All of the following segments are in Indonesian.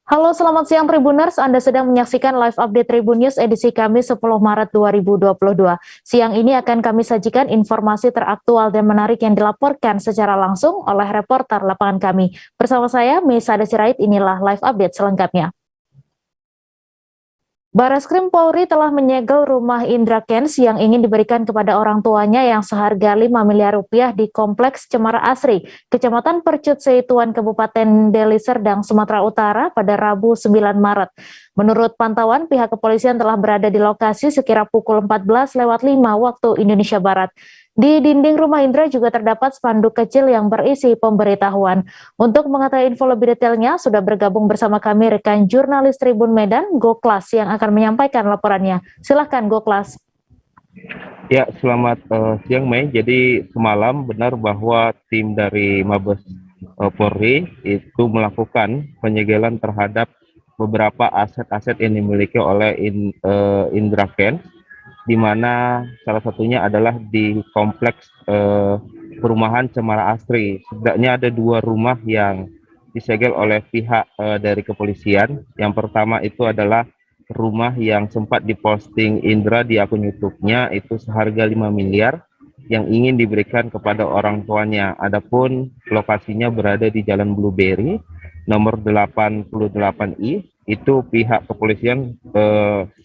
Halo, selamat siang Tribuners. Anda sedang menyaksikan live update Tribun News edisi Kamis 10 Maret 2022. Siang ini akan kami sajikan informasi teraktual dan menarik yang dilaporkan secara langsung oleh reporter lapangan kami. Bersama saya, Misada Sirait, inilah live update selengkapnya. Bareskrim Polri telah menyegel rumah Indra Kents yang ingin diberikan kepada orang tuanya yang seharga 5 miliar rupiah di Kompleks Cemara Asri, Kecamatan Percut Seituan, Kabupaten Deli Serdang, Sumatera Utara pada Rabu 9 Maret. Menurut pantauan, pihak kepolisian telah berada di lokasi sekira pukul 14:05 waktu Indonesia Barat. Di dinding rumah Indra juga terdapat spanduk kecil yang berisi pemberitahuan. Untuk mengetahui info lebih detailnya, sudah bergabung bersama kami rekan jurnalis Tribun Medan, Goklas, yang akan menyampaikan laporannya. Silahkan, Goklas. Ya, selamat siang, Mei. Jadi semalam benar bahwa tim dari Mabes Polri itu melakukan penyegelan terhadap beberapa aset-aset yang dimiliki oleh Indra Kents, di mana salah satunya adalah di kompleks perumahan Cemara Asri. Setidaknya ada dua rumah yang disegel oleh pihak dari kepolisian. Yang pertama itu adalah rumah yang sempat diposting Indra di akun YouTube-nya, itu seharga 5 miliar yang ingin diberikan kepada orang tuanya. Adapun lokasinya berada di Jalan Blueberry nomor 88I. Itu pihak kepolisian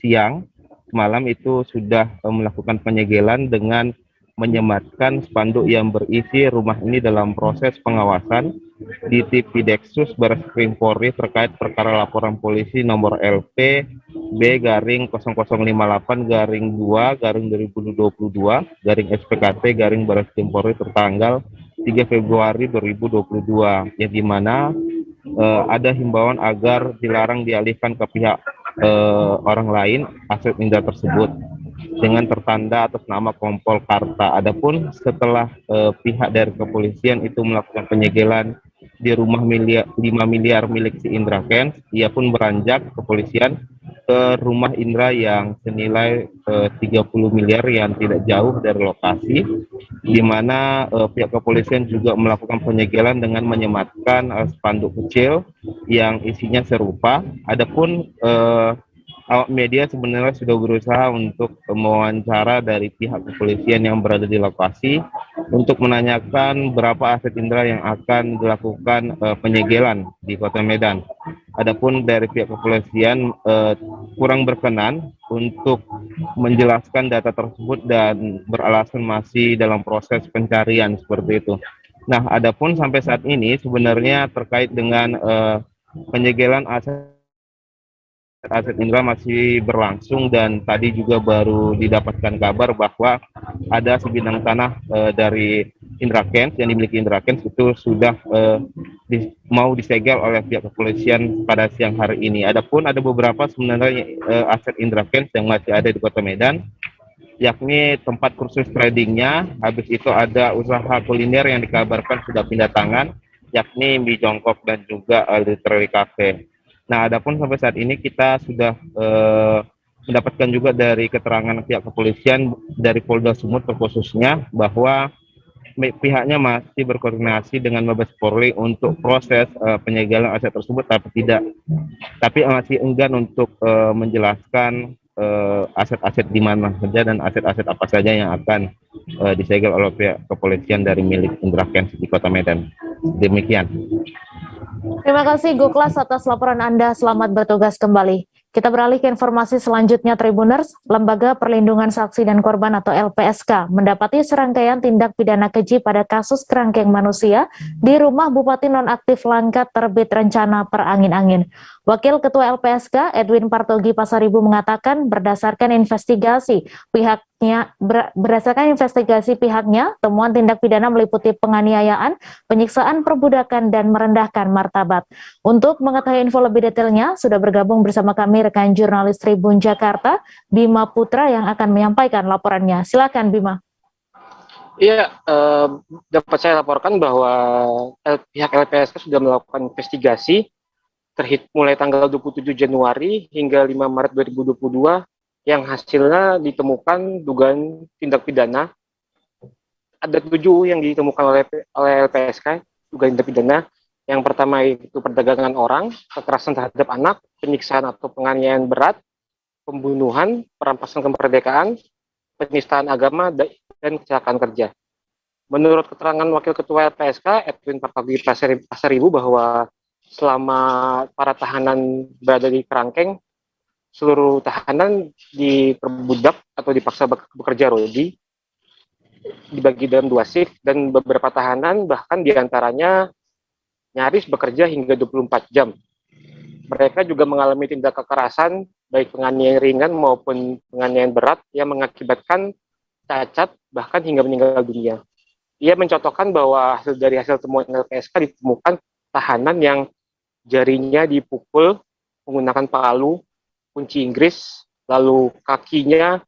siang malam itu sudah melakukan penyegelan dengan menyematkan spanduk yang berisi rumah ini dalam proses pengawasan di Tipideksus Bareskrim Polri terkait perkara laporan polisi nomor LP B/058/2/2022 SPKT Bareskrim Polri tertanggal 3 Februari 2022, yang dimana ada himbauan agar dilarang dialihkan ke pihak orang lain aset Indra tersebut dengan tertanda atas nama Kompol Karta. Adapun setelah pihak dari kepolisian itu melakukan penyegelan di rumah 5 miliar milik si Indra Kents, ia pun beranjak kepolisian ke rumah Indra yang senilai 30 miliar yang tidak jauh dari lokasi, di mana pihak kepolisian juga melakukan penyegelan dengan menyematkan spanduk kecil yang isinya serupa. Adapun awak media sebenarnya sudah berusaha untuk mewawancara dari pihak kepolisian yang berada di lokasi untuk menanyakan berapa aset Indra yang akan dilakukan penyegelan di Kota Medan. Adapun dari pihak kepolisian kurang berkenan untuk menjelaskan data tersebut dan beralasan masih dalam proses pencarian seperti itu. Nah, adapun sampai saat ini sebenarnya terkait dengan penyegelan aset Indra masih berlangsung, dan tadi juga baru didapatkan kabar bahwa ada sebidang tanah dari Indra Kents yang dimiliki Indra Kents itu sudah mau disegel oleh pihak kepolisian pada siang hari ini. Adapun ada beberapa sebenarnya aset Indra Kents yang masih ada di Kota Medan, yakni tempat kursus tradingnya, habis itu ada usaha kuliner yang dikabarkan sudah pindah tangan, yakni mie jongkok dan juga literary cafe. Nah, adapun sampai saat ini kita sudah mendapatkan juga dari keterangan pihak kepolisian dari Polda Sumut khususnya bahwa pihaknya masih berkoordinasi dengan Mabes Polri untuk proses penyegelan aset tersebut, tapi masih enggan untuk menjelaskan aset-aset di mana saja dan aset-aset apa saja yang akan disegel oleh pihak kepolisian dari milik Indra Kents di Kota Medan. Demikian. Terima kasih, Goklas, atas laporan Anda. Selamat bertugas kembali. Kita beralih ke informasi selanjutnya, Tribuners. Lembaga Perlindungan Saksi dan Korban atau LPSK mendapati serangkaian tindak pidana keji pada kasus kerangkeng manusia di rumah Bupati Nonaktif Langkat terbit rencana perangin-angin. Wakil Ketua LPSK Edwin Partogi Pasaribu mengatakan berdasarkan investigasi pihaknya, temuan tindak pidana meliputi penganiayaan, penyiksaan, perbudakan, dan merendahkan martabat. Untuk mengetahui info lebih detailnya, sudah bergabung bersama kami rekan jurnalis Tribun Jakarta, Bima Putra, yang akan menyampaikan laporannya. Silakan, Bima. Iya, dapat saya laporkan bahwa pihak LPSK sudah melakukan investigasi mulai tanggal 27 Januari hingga 5 Maret 2022 yang hasilnya ditemukan dugaan tindak pidana. Ada 7 yang ditemukan oleh LPSK dugaan tindak pidana, Yang pertama itu perdagangan orang, kekerasan terhadap anak, penyiksaan atau penganiayaan berat, pembunuhan, perampasan kemerdekaan, penistaan agama, dan kecelakaan kerja. Menurut keterangan Wakil Ketua LPSK, Edwin Partogi Pasaribu, bahwa selama para tahanan berada di kerangkeng, seluruh tahanan diperbudak atau dipaksa bekerja rodi, dibagi dalam 2 shift, dan beberapa tahanan bahkan diantaranya nyaris bekerja hingga 24 jam. Mereka juga mengalami tindak kekerasan, baik penganiayaan ringan maupun penganiayaan berat yang mengakibatkan cacat, bahkan hingga meninggal dunia. Ia mencontohkan bahwa dari hasil temuan LPSK ditemukan tahanan yang jarinya dipukul menggunakan palu, kunci Inggris, lalu kakinya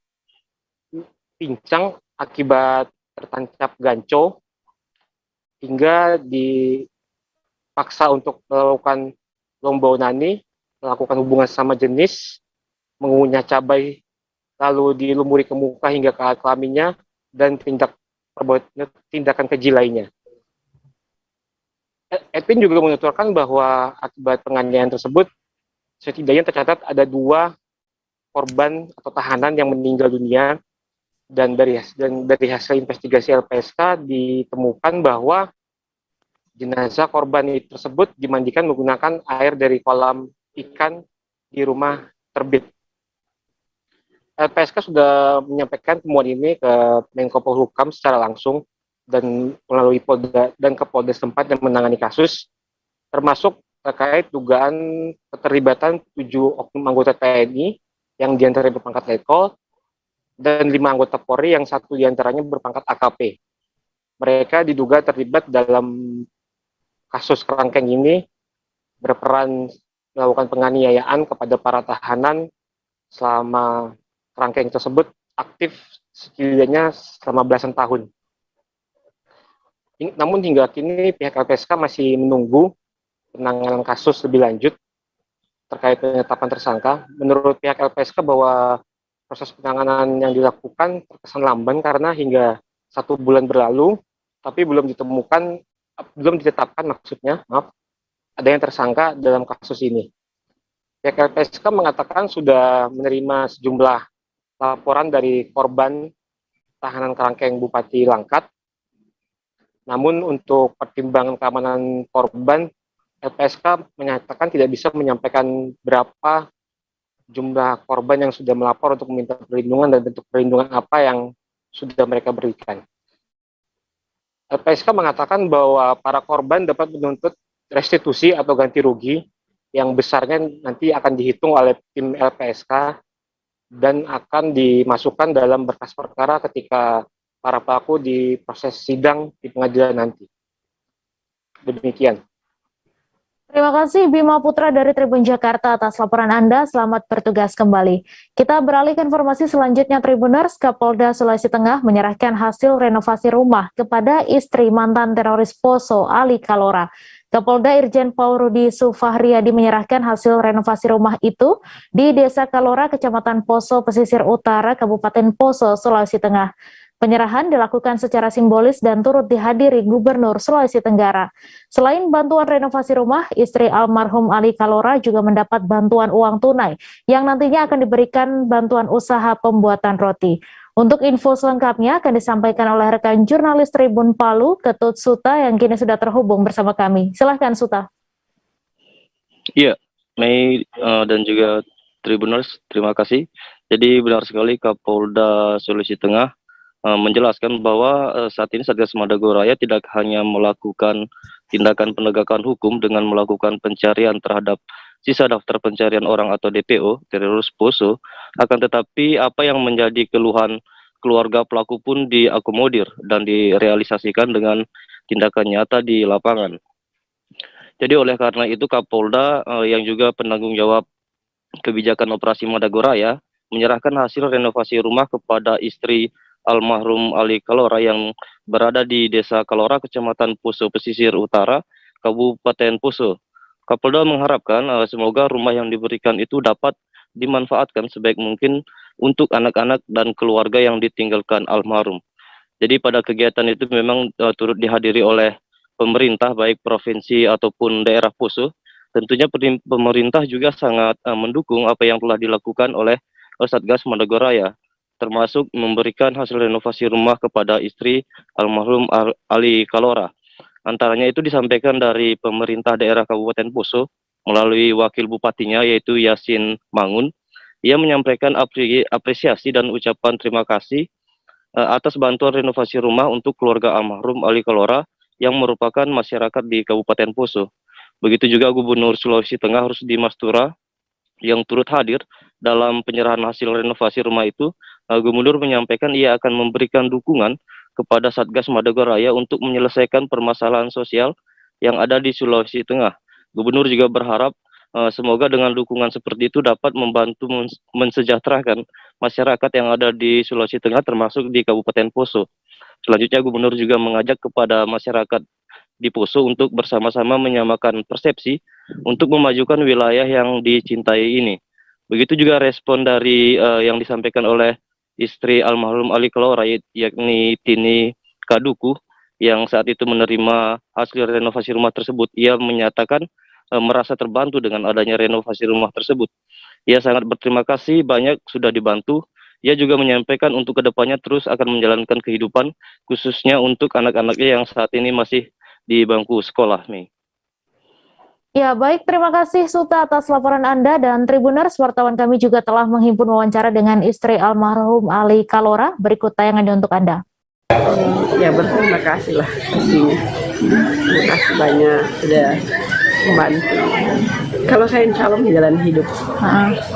pincang akibat tertancap ganco, hingga dipaksa untuk melakukan lomba onani, melakukan hubungan sama jenis, mengunyah cabai, lalu dilumuri ke muka hingga ke alat kelaminnya, dan tindakan keji lainnya. Edwin juga menuturkan bahwa akibat penganiayaan tersebut, setidaknya tercatat ada 2 korban atau tahanan yang meninggal dunia, dan dari hasil investigasi LPSK ditemukan bahwa jenazah korban tersebut dimandikan menggunakan air dari kolam ikan di rumah terbit. LPSK sudah menyampaikan temuan ini ke Menko Polhukam secara langsung dan melalui Polda dan ke Polda setempat yang menangani kasus, termasuk terkait dugaan keterlibatan 7 oknum anggota TNI yang diantaranya berpangkat letkol dan 5 anggota Polri yang 1 diantaranya berpangkat AKP. Mereka diduga terlibat dalam kasus kerangkeng ini, berperan melakukan penganiayaan kepada para tahanan selama kerangkeng tersebut aktif setidaknya selama belasan tahun. Namun hingga kini pihak LPSK masih menunggu penanganan kasus lebih lanjut terkait penetapan tersangka. Menurut pihak LPSK bahwa proses penanganan yang dilakukan terkesan lamban karena hingga 1 bulan berlalu, tapi belum ditetapkan ada yang tersangka dalam kasus ini. Pihak LPSK mengatakan sudah menerima sejumlah laporan dari korban tahanan kerangkeng Bupati Langkat. Namun untuk pertimbangan keamanan korban, LPSK menyatakan tidak bisa menyampaikan berapa jumlah korban yang sudah melapor untuk meminta perlindungan dan bentuk perlindungan apa yang sudah mereka berikan. LPSK mengatakan bahwa para korban dapat menuntut restitusi atau ganti rugi yang besarnya nanti akan dihitung oleh tim LPSK dan akan dimasukkan dalam berkas perkara ketika para pelaku di proses sidang di pengadilan nanti. Demikian. Terima kasih Bima Putra dari Tribun Jakarta atas laporan Anda. Selamat bertugas kembali. Kita beralih ke informasi selanjutnya, Tribuners. Kapolda Sulawesi Tengah menyerahkan hasil renovasi rumah kepada istri mantan teroris Poso, Ali Kalora. Kapolda Irjen Paul Rudi Sufahriyadi menyerahkan hasil renovasi rumah itu di Desa Kalora, Kecamatan Poso, Pesisir Utara, Kabupaten Poso, Sulawesi Tengah. Penyerahan dilakukan secara simbolis dan turut dihadiri Gubernur Sulawesi Tenggara. Selain bantuan renovasi rumah, istri almarhum Ali Kalora juga mendapat bantuan uang tunai yang nantinya akan diberikan bantuan usaha pembuatan roti. Untuk info selengkapnya akan disampaikan oleh rekan jurnalis Tribun Palu, Ketut Suta, yang kini sudah terhubung bersama kami. Silahkan Suta. Iya, Mei dan juga Tribuners, terima kasih. Jadi benar sekali Kapolda Sulawesi Tengah menjelaskan bahwa saat ini Satgas Madagoraya tidak hanya melakukan tindakan penegakan hukum dengan melakukan pencarian terhadap sisa daftar pencarian orang atau DPO, teroris Poso, akan tetapi apa yang menjadi keluhan keluarga pelaku pun diakomodir dan direalisasikan dengan tindakan nyata di lapangan. Jadi oleh karena itu Kapolda yang juga penanggung jawab kebijakan operasi Madagoraya menyerahkan hasil renovasi rumah kepada istri almarhum Ali Kalora yang berada di Desa Kalora, Kecamatan Poso, Pesisir Utara, Kabupaten Poso. Kapolda mengharapkan semoga rumah yang diberikan itu dapat dimanfaatkan sebaik mungkin untuk anak-anak dan keluarga yang ditinggalkan almarhum. Jadi pada kegiatan itu memang turut dihadiri oleh pemerintah baik provinsi ataupun daerah Poso, tentunya pemerintah juga sangat mendukung apa yang telah dilakukan oleh Satgas Madagoraya, termasuk memberikan hasil renovasi rumah kepada istri almarhum Ali Kalora. Antaranya itu disampaikan dari pemerintah daerah Kabupaten Poso melalui wakil bupatinya yaitu Yasin Mangun. Ia menyampaikan apresiasi dan ucapan terima kasih atas bantuan renovasi rumah untuk keluarga almarhum Ali Kalora yang merupakan masyarakat di Kabupaten Poso. Begitu juga Gubernur Sulawesi Tengah Rusdi Mastura yang turut hadir dalam penyerahan hasil renovasi rumah itu. Gubernur menyampaikan ia akan memberikan dukungan kepada Satgas Madagoraya untuk menyelesaikan permasalahan sosial yang ada di Sulawesi Tengah. Gubernur juga berharap semoga dengan dukungan seperti itu dapat membantu mensejahterakan masyarakat yang ada di Sulawesi Tengah termasuk di Kabupaten Poso. Selanjutnya Gubernur juga mengajak kepada masyarakat di Poso untuk bersama-sama menyamakan persepsi untuk memajukan wilayah yang dicintai ini. Begitu juga respon dari yang disampaikan oleh istri almarhum Ali Kalora yakni Tini Kaduku yang saat itu menerima hasil renovasi rumah tersebut. Ia menyatakan merasa terbantu dengan adanya renovasi rumah tersebut. Ia sangat berterima kasih banyak sudah dibantu. Ia juga menyampaikan untuk kedepannya terus akan menjalankan kehidupan khususnya untuk anak-anaknya yang saat ini masih di bangku sekolah, Mei. Ya, baik. Terima kasih Suta atas laporan Anda, dan Tribuners, wartawan kami juga telah menghimpun wawancara dengan istri almarhum Ali Kalora. Berikut tayangannya untuk Anda. Ya, berterima kasih lah pastinya. Terima kasih banyak sudah membantu. Kalau saya insya Allah menjalani hidup,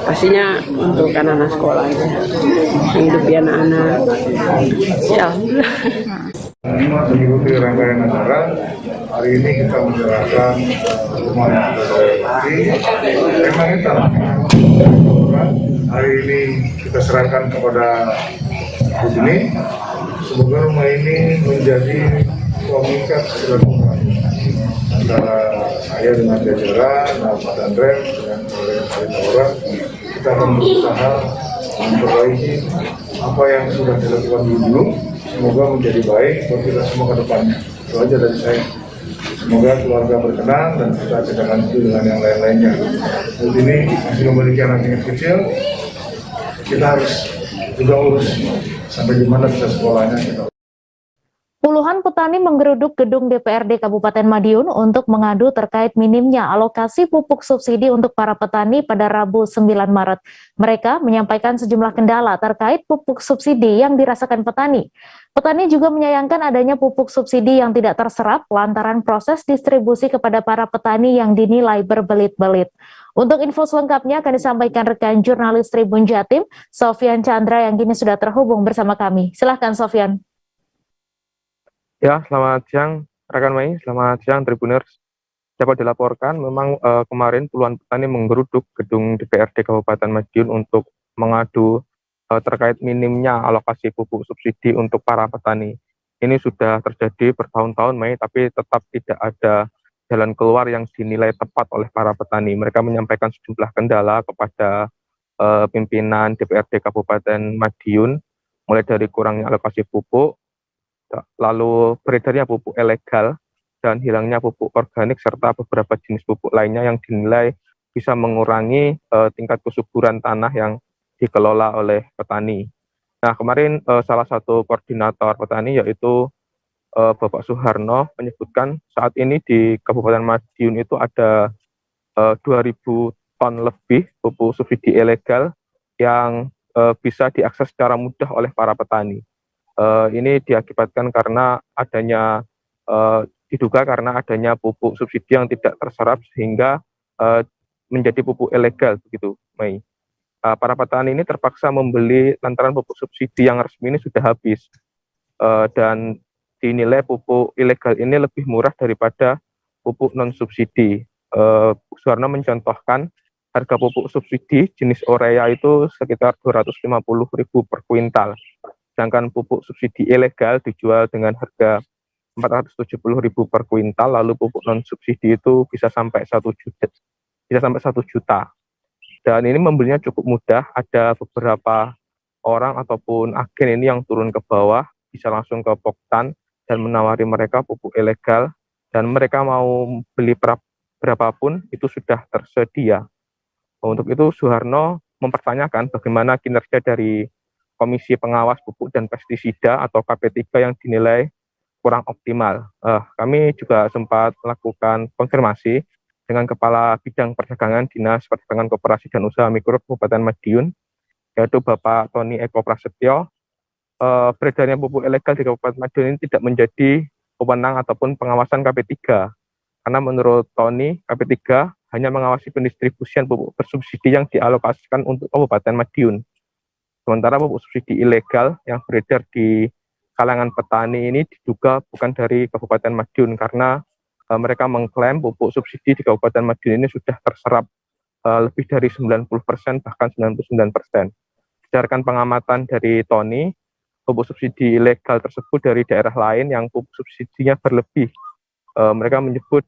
pastinya untuk anak-anak sekolah aja, menghidupi anak-anak. Ya, alhamdulillah. Mengikuti rangkaian acara, hari ini kita menyerahkan rumah memang itu. Hari ini kita serahkan kepada Bu Juni. Semoga rumah ini menjadi pengikat silaturahmi antara saya dengan jajaran, Pak Andrem dengan orang. Kita akan berusaha memperbaiki apa yang sudah dilakukan dulu. Semoga menjadi baik buat kita semua ke depannya. Itu aja dari saya. Semoga keluarga berkenan dan kita tidak lanjut dengan yang lain-lainnya. Di sini masih memiliki anak yang kecil, kita harus juga urus sampai di mana bisa sekolahnya kita. Puluhan petani menggeruduk gedung DPRD Kabupaten Madiun untuk mengadu terkait minimnya alokasi pupuk subsidi untuk para petani pada Rabu 9 Maret. Mereka menyampaikan sejumlah kendala terkait pupuk subsidi yang dirasakan petani. Petani juga menyayangkan adanya pupuk subsidi yang tidak terserap lantaran proses distribusi kepada para petani yang dinilai berbelit-belit. Untuk info selengkapnya akan disampaikan rekan jurnalis Tribun Jatim, Sofyan Chandra, yang kini sudah terhubung bersama kami. Silahkan Sofyan. Ya, selamat siang rekan Mei, selamat siang Tribuners. Dapat dilaporkan memang kemarin puluhan petani menggeruduk gedung DPRD Kabupaten Madiun untuk mengadu terkait minimnya alokasi pupuk subsidi untuk para petani. Ini sudah terjadi bertahun-tahun Mei, tapi tetap tidak ada jalan keluar yang dinilai tepat oleh para petani. Mereka menyampaikan sejumlah kendala kepada pimpinan DPRD Kabupaten Madiun, mulai dari kurangnya alokasi pupuk, lalu beredarnya pupuk ilegal, dan hilangnya pupuk organik serta beberapa jenis pupuk lainnya yang dinilai bisa mengurangi tingkat kesuburan tanah yang dikelola oleh petani. Nah, kemarin salah satu koordinator petani yaitu Bapak Suharno menyebutkan saat ini di Kabupaten Madiun itu ada 2.000 ton lebih pupuk subsidi ilegal yang bisa diakses secara mudah oleh para petani. Ini diakibatkan karena adanya diduga karena adanya pupuk subsidi yang tidak terserap sehingga menjadi pupuk ilegal begitu, Mei. Para petani ini terpaksa membeli lantaran pupuk subsidi yang resmi ini sudah habis dan dinilai pupuk ilegal ini lebih murah daripada pupuk non subsidi. Suharno mencontohkan harga pupuk subsidi jenis urea itu sekitar 250.000 per kuintal. Sedangkan pupuk subsidi ilegal dijual dengan harga 470.000 per kuintal, lalu pupuk non subsidi itu bisa sampai 1 juta. Dan ini membelinya cukup mudah. Ada beberapa orang ataupun agen ini yang turun ke bawah, bisa langsung ke Poktan dan menawari mereka pupuk ilegal dan mereka mau beli berapapun itu sudah tersedia. Untuk itu Suharno mempertanyakan bagaimana kinerja dari Komisi Pengawas Pupuk dan Pestisida atau KP3 yang dinilai kurang optimal. Kami juga sempat melakukan konfirmasi dengan Kepala Bidang Perdagangan Dinas Perdagangan Koperasi dan Usaha Mikro Kabupaten Madiun, yaitu Bapak Tony Eko Prasetyo. Beredarnya pupuk ilegal di Kabupaten Madiun ini tidak menjadi wewenang ataupun pengawasan KP3. Karena menurut Tony, KP3 hanya mengawasi pendistribusian pupuk bersubsidi yang dialokasikan untuk Kabupaten Madiun. Sementara pupuk subsidi ilegal yang beredar di kalangan petani ini diduga bukan dari Kabupaten Madiun karena mereka mengklaim pupuk subsidi di Kabupaten Madiun ini sudah terserap lebih dari 90%, bahkan 99%. Berdasarkan pengamatan dari Tony, pupuk subsidi ilegal tersebut dari daerah lain yang pupuk subsidinya berlebih. Mereka menyebut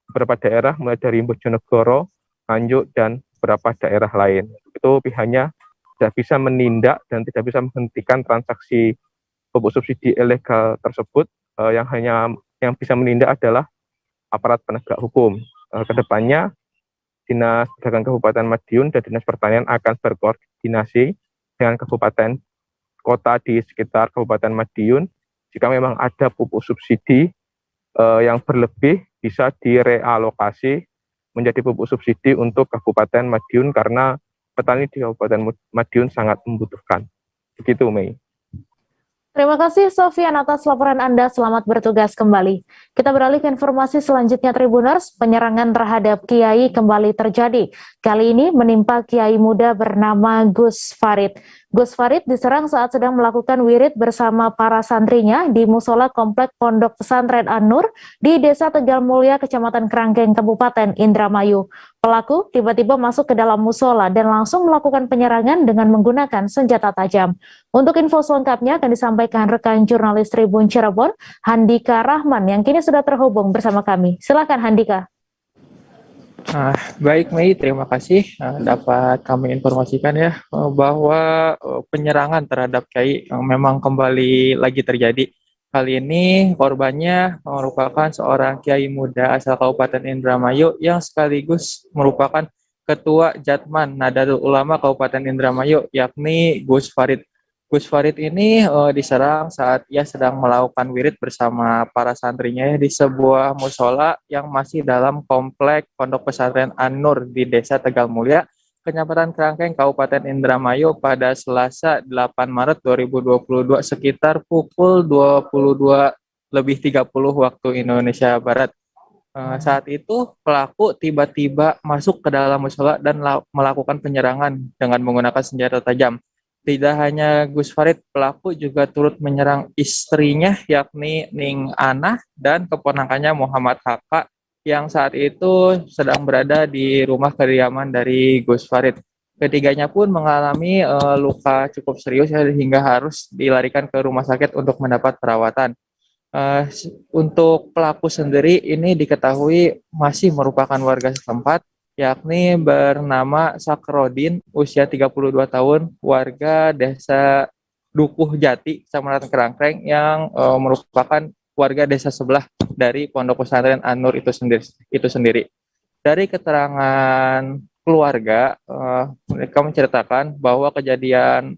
beberapa daerah mulai dari Bojonegoro, Nganjuk, dan beberapa daerah lain. Itu pihaknya tidak bisa menindak dan tidak bisa menghentikan transaksi pupuk subsidi ilegal tersebut. Yang bisa menindak adalah aparat penegak hukum. Kedepannya Dinas Perdagangan Kabupaten Madiun dan Dinas Pertanian akan berkoordinasi dengan kabupaten kota di sekitar Kabupaten Madiun. Jika memang ada pupuk subsidi yang berlebih, bisa direalokasi menjadi pupuk subsidi untuk Kabupaten Madiun karena petani di Kabupaten Madiun sangat membutuhkan. Begitu, Mei. Terima kasih Sofian atas laporan Anda, selamat bertugas kembali. Kita beralih ke informasi selanjutnya Tribuners, penyerangan terhadap Kiai kembali terjadi. Kali ini menimpa Kiai muda bernama Gus Farid. Gus Farid diserang saat sedang melakukan wirid bersama para santrinya di musola komplek Pondok Pesantren An-Nur di Desa Tegal Mulia, Kecamatan Kerangkeng, Kabupaten Indramayu. Pelaku tiba-tiba masuk ke dalam musola dan langsung melakukan penyerangan dengan menggunakan senjata tajam. Untuk info selengkapnya akan disampaikan rekan jurnalis Tribun Cirebon, Handika Rahman, yang kini sudah terhubung bersama kami. Silakan Handika. Baik Mei, terima kasih. Dapat kami informasikan ya bahwa penyerangan terhadap Kiai memang kembali lagi terjadi. Kali ini korbannya merupakan seorang Kiai muda asal Kabupaten Indramayu yang sekaligus merupakan Ketua Jatman Nahdlatul Ulama Kabupaten Indramayu, yakni Gus Farid. Gus Farid ini diserang saat ia sedang melakukan wirid bersama para santrinya di sebuah musola yang masih dalam komplek Pondok Pesantren An-Nur di Desa Tegal Mulia, Kecamatan Kerangkeng, Kabupaten Indramayu pada Selasa 8 Maret 2022 sekitar pukul 22:30 waktu Indonesia Barat. Saat itu pelaku tiba-tiba masuk ke dalam musola dan melakukan penyerangan dengan menggunakan senjata tajam. Tidak hanya Gus Farid, pelaku juga turut menyerang istrinya yakni Ning Ana dan keponakannya Muhammad Haka yang saat itu sedang berada di rumah kediaman dari Gus Farid. Ketiganya pun mengalami luka cukup serius hingga harus dilarikan ke rumah sakit untuk mendapat perawatan. Untuk pelaku sendiri ini diketahui masih merupakan warga setempat, yakni bernama Sakrodin, usia 32 tahun, warga desa Dukuh Jati, Kecamatan Kerangkeng, yang merupakan warga desa sebelah dari Pondok Pesantren An-Nur itu sendiri. Dari keterangan keluarga, mereka menceritakan bahwa kejadian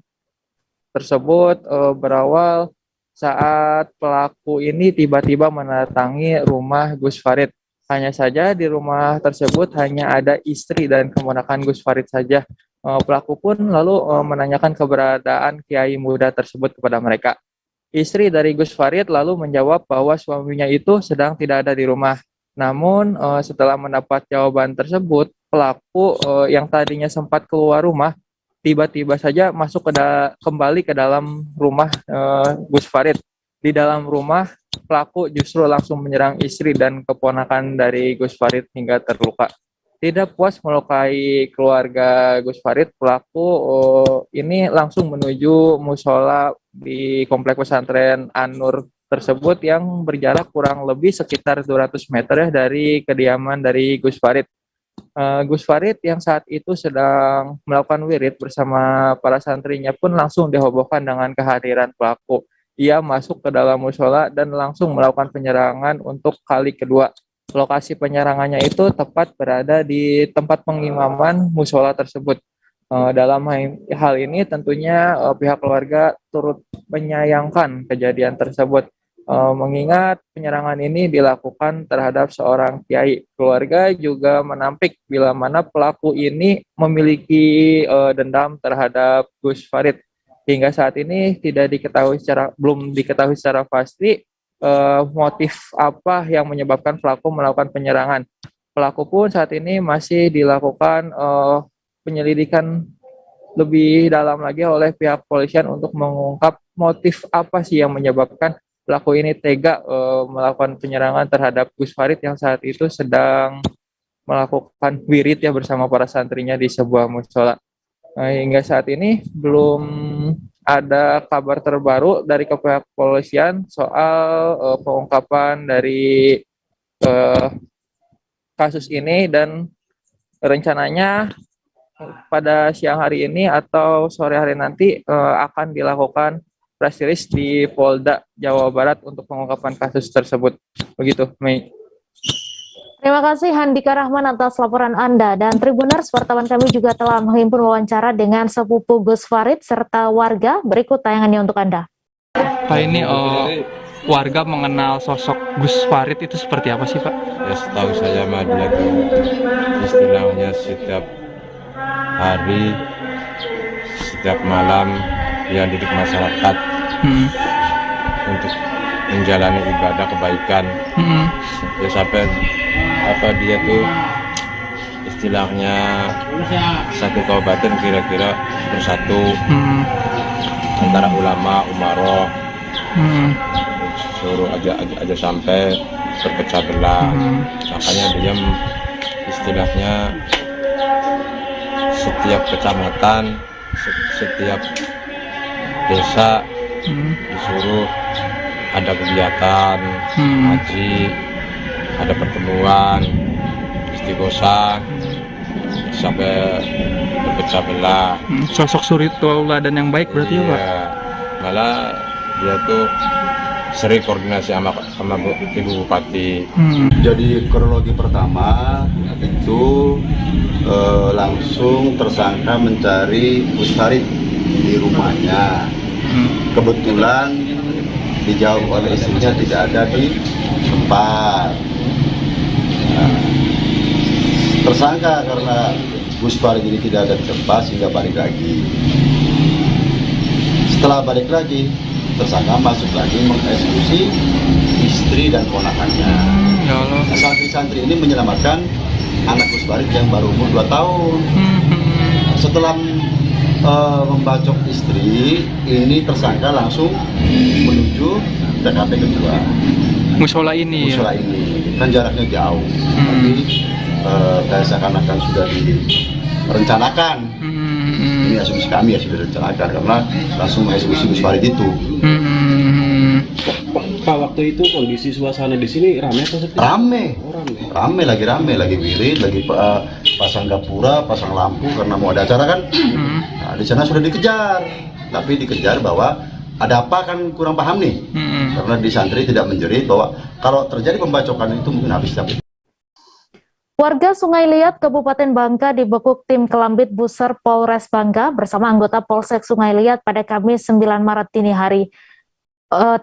tersebut berawal saat pelaku ini tiba-tiba mendatangi rumah Gus Farid. Hanya saja di rumah tersebut hanya ada istri dan keponakan Gus Farid saja. Pelaku pun lalu menanyakan keberadaan Kiai muda tersebut kepada mereka. Istri dari Gus Farid lalu menjawab bahwa suaminya itu sedang tidak ada di rumah. Namun setelah mendapat jawaban tersebut, pelaku yang tadinya sempat keluar rumah tiba-tiba saja masuk kembali ke dalam rumah Gus Farid. Di dalam rumah, pelaku justru langsung menyerang istri dan keponakan dari Gus Farid hingga terluka. Tidak puas melukai keluarga Gus Farid, pelaku ini langsung menuju musola di komplek pesantren An-Nur tersebut yang berjarak kurang lebih sekitar 200 meter ya dari kediaman dari Gus Farid. Gus Farid yang saat itu sedang melakukan wirid bersama para santrinya pun langsung dihebohkan dengan kehadiran pelaku. ia masuk ke dalam musola dan langsung melakukan penyerangan untuk kali kedua. Lokasi penyerangannya itu tepat berada di tempat pengimaman musola tersebut. Dalam hal ini tentunya pihak keluarga turut menyayangkan kejadian tersebut. Mengingat penyerangan ini dilakukan terhadap seorang kiai. Keluarga juga menampik bila mana pelaku ini memiliki dendam terhadap Gus Farid. Hingga saat ini belum diketahui secara pasti motif apa yang menyebabkan pelaku melakukan penyerangan. Pelaku pun saat ini masih dilakukan penyelidikan lebih dalam lagi oleh pihak kepolisian untuk mengungkap motif apa sih yang menyebabkan pelaku ini tega melakukan penyerangan terhadap Gus Farid yang saat itu sedang melakukan wirid ya bersama para santrinya di sebuah musola. Hingga saat ini belum ada kabar terbaru dari pihak kepolisian soal pengungkapan dari kasus ini, dan rencananya pada siang hari ini atau sore hari nanti akan dilakukan press release di Polda Jawa Barat untuk pengungkapan kasus tersebut. Begitu, Mei. Terima kasih Handika Rahman atas laporan Anda. Dan Tribuners, wartawan kami juga telah menghimpun wawancara dengan sepupu Gus Farid serta warga. Berikut tayangannya untuk Anda. Pak, ini warga mengenal sosok Gus Farid itu seperti apa sih, Pak? Ya, setahu saya mah dia tuh istilahnya setiap hari, setiap malam dia didik masyarakat untuk menjalani ibadah kebaikan. Ya sampai dia tuh istilahnya satu kabupaten kira-kira bersatu antara ulama, umaroh, suruh aja sampai berpecah belah. Makanya dia istilahnya setiap kecamatan, setiap desa disuruh ada kegiatan haji, ada pertemuan istighosah sampai berpecah belah. Sosok suri tauladan yang baik berarti ya, Pak? Malah dia tuh sering koordinasi sama Ibu Bupati. Jadi kronologi pertama itu langsung tersangka mencari Gus Farid di rumahnya. Kebetulan dijawab oleh istrinya tidak ada di tempat. Tersangka karena Gus Farid ini tidak ada di tempat sehingga balik lagi. Setelah balik lagi, tersangka masuk lagi mengeksekusi istri dan ponakannya. Nah, santri-santri ini menyelamatkan anak Gus Farid yang baru umur 2 tahun. Setelah membacok istri, ini tersangka langsung menuju TKP kedua. Musola ini Kan jaraknya jauh, tapi kayak seakan-akan sudah direncanakan. Ini asumsi kami ya sudah direncanakan karena langsung mengeksekusi Gus Farid itu. Pak, waktu itu kondisi suasana di sini ramai atau sepi? Rame lagi wirid, lagi pasang gapura, pasang lampu karena mau ada acara kan. Nah, di sana sudah dikejar, tapi dikejar bahwa ada apa kan kurang paham nih. Karena di santri tidak menjerit bahwa kalau terjadi pembacokan itu mungkin habis tapi. Warga Sungai Liat, Kabupaten Bangka dibekuk tim Kelambit Buser Polres Bangka bersama anggota Polsek Sungai Liat pada Kamis 9 Maret dini hari.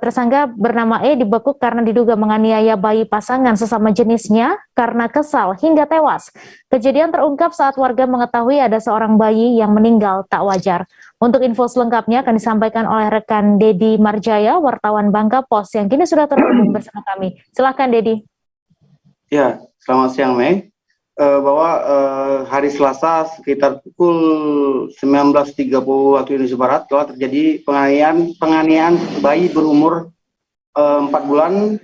Tersangka bernama E dibekuk karena diduga menganiaya bayi pasangan sesama jenisnya karena kesal hingga tewas. Kejadian terungkap saat warga mengetahui ada seorang bayi yang meninggal tak wajar. Untuk info selengkapnya akan disampaikan oleh rekan Dedi Marjaya, wartawan Bangka Pos yang kini sudah terhubung bersama kami. Silakan Dedi. Ya, selamat siang Mei. Bahwa hari Selasa sekitar pukul 19.30 waktu Indonesia Barat telah terjadi penganiayaan bayi berumur 4 bulan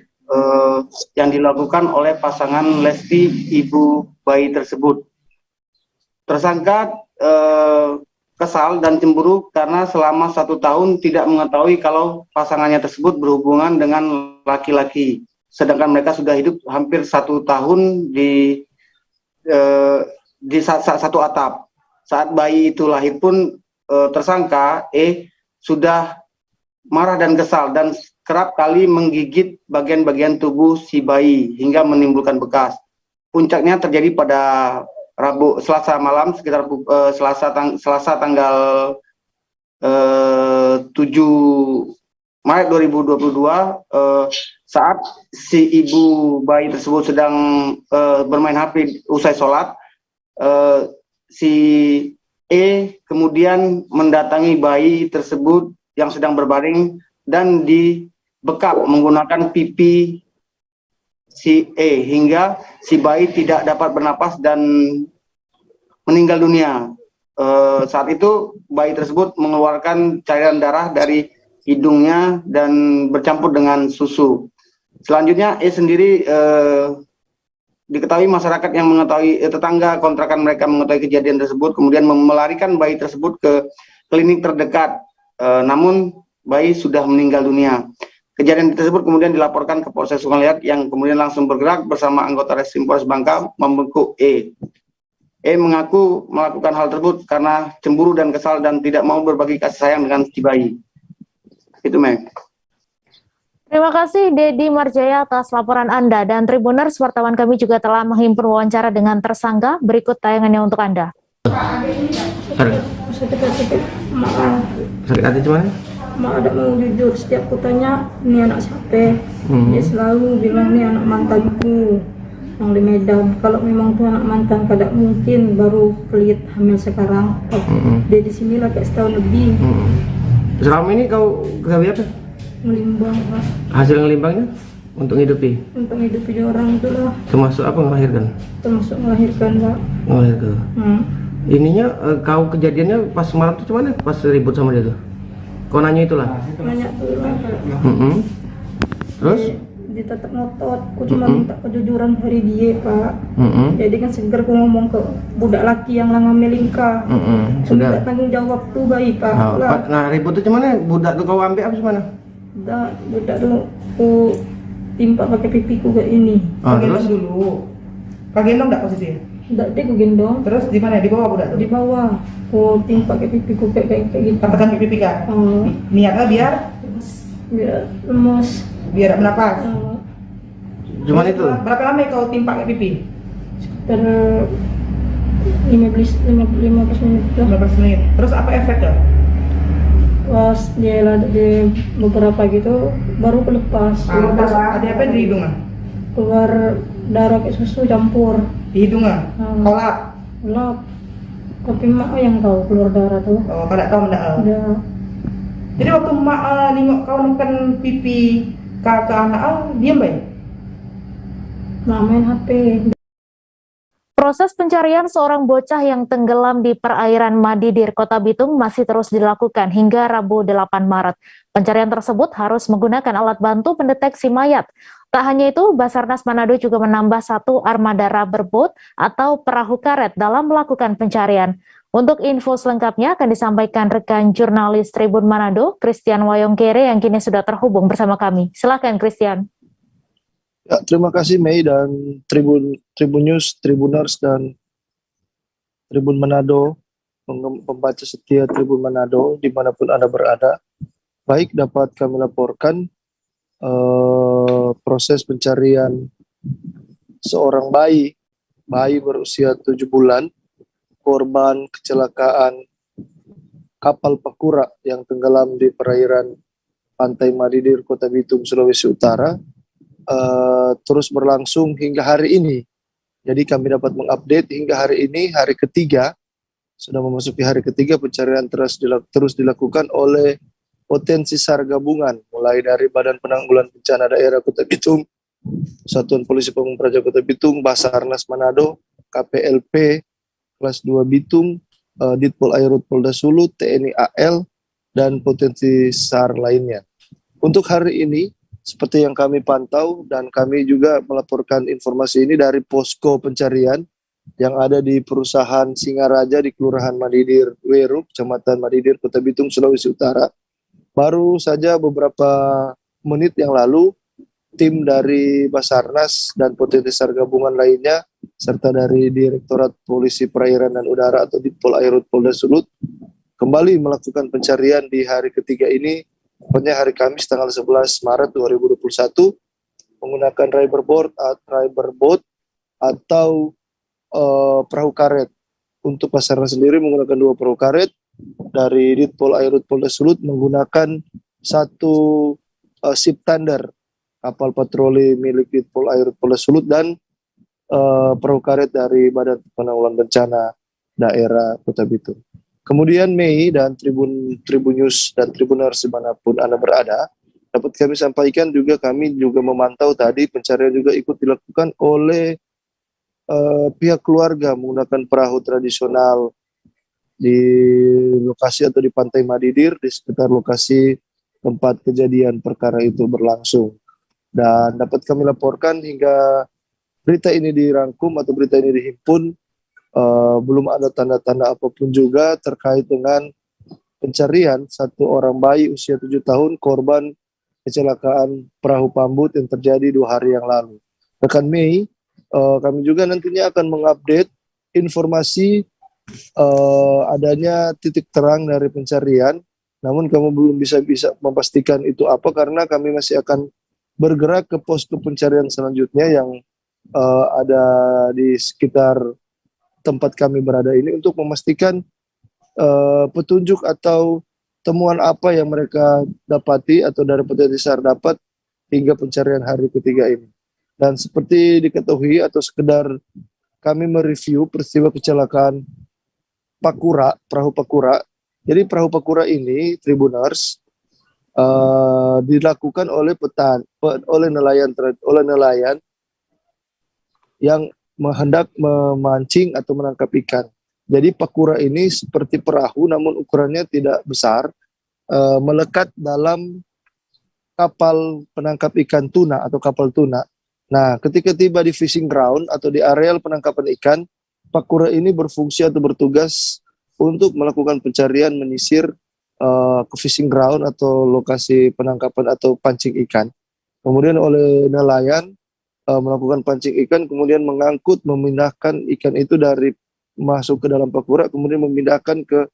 yang dilakukan oleh pasangan Lesti, ibu bayi tersebut. Tersangka kesal dan cemburu karena selama 1 tahun tidak mengetahui kalau pasangannya tersebut berhubungan dengan laki-laki, sedangkan mereka sudah hidup hampir 1 tahun di satu atap. Saat bayi itu lahir pun tersangka sudah marah dan kesal dan kerap kali menggigit bagian-bagian tubuh si bayi hingga menimbulkan bekas. Puncaknya terjadi pada Selasa malam sekitar Selasa tanggal 7 Maret 2022 saat si ibu bayi tersebut sedang bermain HP usai sholat, si E kemudian mendatangi bayi tersebut yang sedang berbaring dan dibekap menggunakan pipi si E hingga si bayi tidak dapat bernapas dan meninggal dunia. Saat itu bayi tersebut mengeluarkan cairan darah dari hidungnya dan bercampur dengan susu. Selanjutnya E sendiri diketahui masyarakat yang mengetahui tetangga kontrakan mereka mengetahui kejadian tersebut kemudian melarikan bayi tersebut ke klinik terdekat. Namun bayi sudah meninggal dunia. Kejadian tersebut kemudian dilaporkan ke Polsek Sukalihat yang kemudian langsung bergerak bersama anggota Reskrim Polres Bangka membekuk E. E mengaku melakukan hal tersebut karena cemburu dan kesal dan tidak mau berbagi kasih sayang dengan si bayi. Itu, Meg. Terima kasih Dedi Marjaya atas laporan Anda, dan Tribuners, wartawan kami juga telah menghimpun wawancara dengan tersangka. Berikut tayangannya untuk Anda. Sakit hati cuman? Mak ada mau jujur, setiap kutanya ini anak siapa, dia selalu bilang ini anak mantanku yang di Medan. Kalau memang tuh anak mantan, kadang mungkin baru pelit hamil sekarang. Dia di sini lah kayak setahun lebih. Selama ini kau kerja apa? Ngelimbang, Pak. Hasil ngelimbangnya untuk hidupi? Untuk hidupi orang itu lah. Termasuk apa, melahirkan? Termasuk melahirkan, Pak. Melahirkan. Ininya kau kejadiannya pas malam tuh cuman pas ribut sama dia tuh? Kau nanya itulah? Nanya tuh lah, Pak. Terus? Dia tetap ngotot, aku cuma minta kejujuran dari dia, Pak. Jadi kan seger aku ngomong ke budak laki yang lah ngambilin ka. Sudah tanggung jawab tuh baik, Pak. Nah ribut tuh cuman budak tuh kau ambil apa gimana? Budak tuh aku timpa pakai pipiku kayak ini. Terus dulu. Kau gendong enggak posisinya? Enggak, dia aku gendong. Terus di mana? Di bawah budak tuh? Di bawah. Aku timpa pakai pipiku kayak gitu. Katakan pipi kan? Niatnya biar lemas. Biar bernapas. Cuman itu. Berapa lama kau timpa pakai pipi? Sekitar 15 menit. 15 menit. Terus apa efeknya? Pas dia beberapa gitu baru kelepas. Terus ada apa di hidung? Keluar darah kayak susu campur di hidung. Kau lap? Lap. Tapi mak yang tahu keluar darah tuh. Oh, kau tak tahu enggak? Udah. Jadi waktu mak nengok kau nukan pipi ke anak diam baik? Mak main HP. Proses pencarian seorang bocah yang tenggelam di perairan Madidir, Kota Bitung masih terus dilakukan hingga Rabu 8 Maret. Pencarian tersebut harus menggunakan alat bantu pendeteksi mayat. Tak hanya itu, Basarnas Manado juga menambah 1 armada rubber boat atau perahu karet dalam melakukan pencarian. Untuk info selengkapnya akan disampaikan rekan jurnalis Tribun Manado, Christian Wayongkere, yang kini sudah terhubung bersama kami. Silakan, Christian. Ya, terima kasih Mei dan Tribun News, Tribuners dan Tribun Manado, pembaca setia Tribun Manado dimanapun Anda berada. Baik, dapat kami laporkan proses pencarian seorang bayi berusia 7 bulan, korban kecelakaan kapal Pakura yang tenggelam di perairan Pantai Madidir, Kota Bitung, Sulawesi Utara. Terus berlangsung hingga hari ini. Jadi kami dapat mengupdate hingga hari ini, hari ketiga, sudah memasuki hari ketiga pencarian terus dilakukan oleh potensi SAR gabungan, mulai dari Badan Penanggulangan Bencana Daerah Kota Bitung, Satuan Polisi Pamung Praja Kota Bitung, Basarnas Manado, KPLP Kelas 2 Bitung, Ditpol Airut Polda Sulut, TNI AL, dan potensi SAR lainnya. Untuk hari ini, seperti yang kami pantau dan kami juga melaporkan informasi ini dari posko pencarian yang ada di perusahaan Singaraja di Kelurahan Madidir Weru, Kecamatan Madidir, Kota Bitung, Sulawesi Utara. Baru saja beberapa menit yang lalu, tim dari Basarnas dan potensi SAR gabungan lainnya, serta dari Direktorat Polisi Perairan dan Udara atau Ditpol Airut Polda Sulut, kembali melakukan pencarian di hari ketiga ini tepatnya hari Kamis tanggal 11 Maret 2021 menggunakan riverboat atau perahu karet. Untuk Basarnas sendiri menggunakan 2 perahu karet, dari Ditpol Airut Polda Sulut menggunakan 1 ship tender kapal patroli milik Ditpol Airut Polda Sulut dan perahu karet dari Badan Penanggulangan Bencana Daerah Kota Bitung. Kemudian Mei dan Tribunnews dan Tribuners dimanapun Anda berada, dapat kami sampaikan juga kami juga memantau tadi pencarian juga ikut dilakukan oleh pihak keluarga menggunakan perahu tradisional di lokasi atau di Pantai Madidir di sekitar lokasi tempat kejadian perkara itu berlangsung. Dan dapat kami laporkan hingga berita ini dirangkum atau berita ini dihimpun, belum ada tanda-tanda apapun juga terkait dengan pencarian 1 orang bayi usia 7 tahun korban kecelakaan perahu pambut yang terjadi 2 hari yang lalu. Rekan Mei, kami juga nantinya akan mengupdate informasi adanya titik terang dari pencarian, namun kami belum bisa memastikan itu apa karena kami masih akan bergerak ke posko pencarian selanjutnya yang ada di sekitar tempat kami berada ini untuk memastikan petunjuk atau temuan apa yang mereka dapati atau dari potensi SAR dapat hingga pencarian hari ketiga ini. Dan seperti diketahui atau sekedar kami mereview peristiwa kecelakaan Pakura, perahu Pakura. Jadi perahu Pakura ini, Tribuners, dilakukan oleh nelayan yang hendak memancing atau menangkap ikan. Jadi Pakura ini seperti perahu namun ukurannya tidak besar, melekat dalam kapal penangkap ikan tuna atau kapal tuna. Nah, ketika tiba di fishing ground atau di areal penangkapan ikan, Pakura ini berfungsi atau bertugas untuk melakukan pencarian menyisir ke fishing ground atau lokasi penangkapan atau pancing ikan. Kemudian oleh nelayan melakukan pancing ikan, kemudian memindahkan ikan itu dari masuk ke dalam Pakura, kemudian memindahkan ke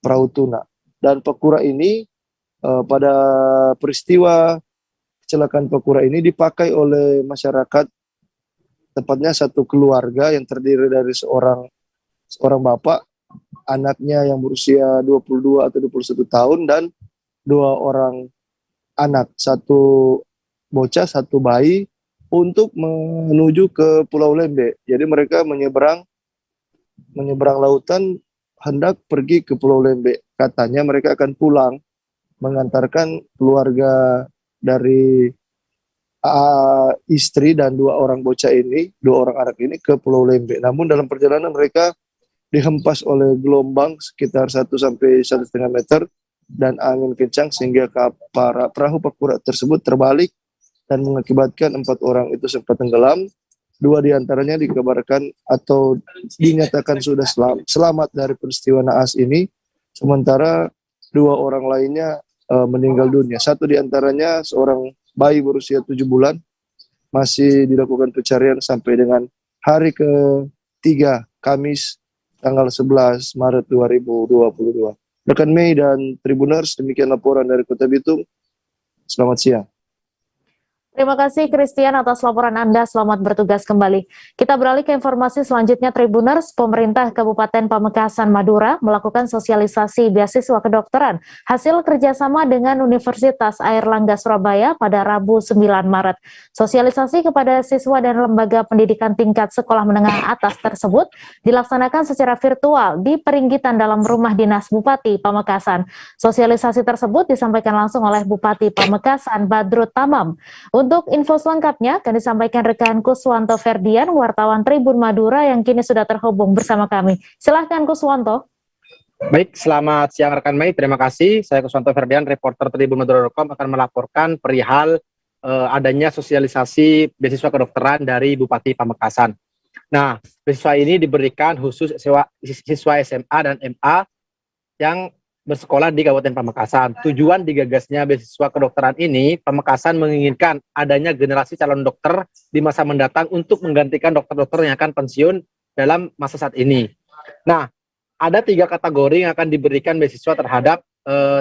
perahu tuna. Dan Pakura ini pada peristiwa kecelakaan Pakura ini dipakai oleh masyarakat, tepatnya 1 keluarga yang terdiri dari seorang bapak, anaknya yang berusia 22 atau 21 tahun dan 2 orang anak, 1 bocah, 1 bayi, untuk menuju ke Pulau Lembe. Jadi mereka menyeberang lautan hendak pergi ke Pulau Lembe. Katanya mereka akan pulang mengantarkan keluarga dari istri dan 2 orang bocah ini, 2 orang anak ini ke Pulau Lembe. Namun dalam perjalanan mereka dihempas oleh gelombang sekitar 1 sampai 1,5 meter dan angin kencang sehingga perahu Pakura tersebut terbalik dan mengakibatkan 4 orang itu sempat tenggelam. 2 diantaranya dikabarkan atau dinyatakan sudah selamat dari peristiwa naas ini, sementara 2 orang lainnya meninggal dunia. 1 diantaranya seorang bayi berusia 7 bulan masih dilakukan pencarian sampai dengan hari ke-3 Kamis tanggal 11 Maret 2022. Rekan Mei dan Tribuners, demikian laporan dari Kota Bitung. Selamat siang. Terima kasih Christian atas laporan Anda, selamat bertugas kembali. Kita beralih ke informasi selanjutnya Tribuners. Pemerintah Kabupaten Pamekasan Madura melakukan sosialisasi beasiswa kedokteran hasil kerjasama dengan Universitas Airlangga Surabaya pada Rabu 9 Maret. Sosialisasi kepada siswa dan lembaga pendidikan tingkat sekolah menengah atas tersebut dilaksanakan secara virtual di Peringgitan dalam rumah dinas Bupati Pamekasan. Sosialisasi tersebut disampaikan langsung oleh Bupati Pamekasan Badrut Tamam. Untuk info selengkapnya akan disampaikan rekan Kuswanto Ferdian, wartawan Tribun Madura yang kini sudah terhubung bersama kami. Silahkan Kuswanto. Baik, selamat siang rekan Mei, terima kasih. Saya Kuswanto Ferdian, reporter tribunmadura.com akan melaporkan perihal adanya sosialisasi beasiswa kedokteran dari Bupati Pamekasan. Nah, beasiswa ini diberikan khusus siswa SMA dan MA yang bersekolah di Kabupaten Pamekasan. Tujuan digagasnya beasiswa kedokteran ini, Pamekasan menginginkan adanya generasi calon dokter di masa mendatang untuk menggantikan dokter-dokter yang akan pensiun dalam masa saat ini. Nah, ada 3 kategori yang akan diberikan beasiswa terhadap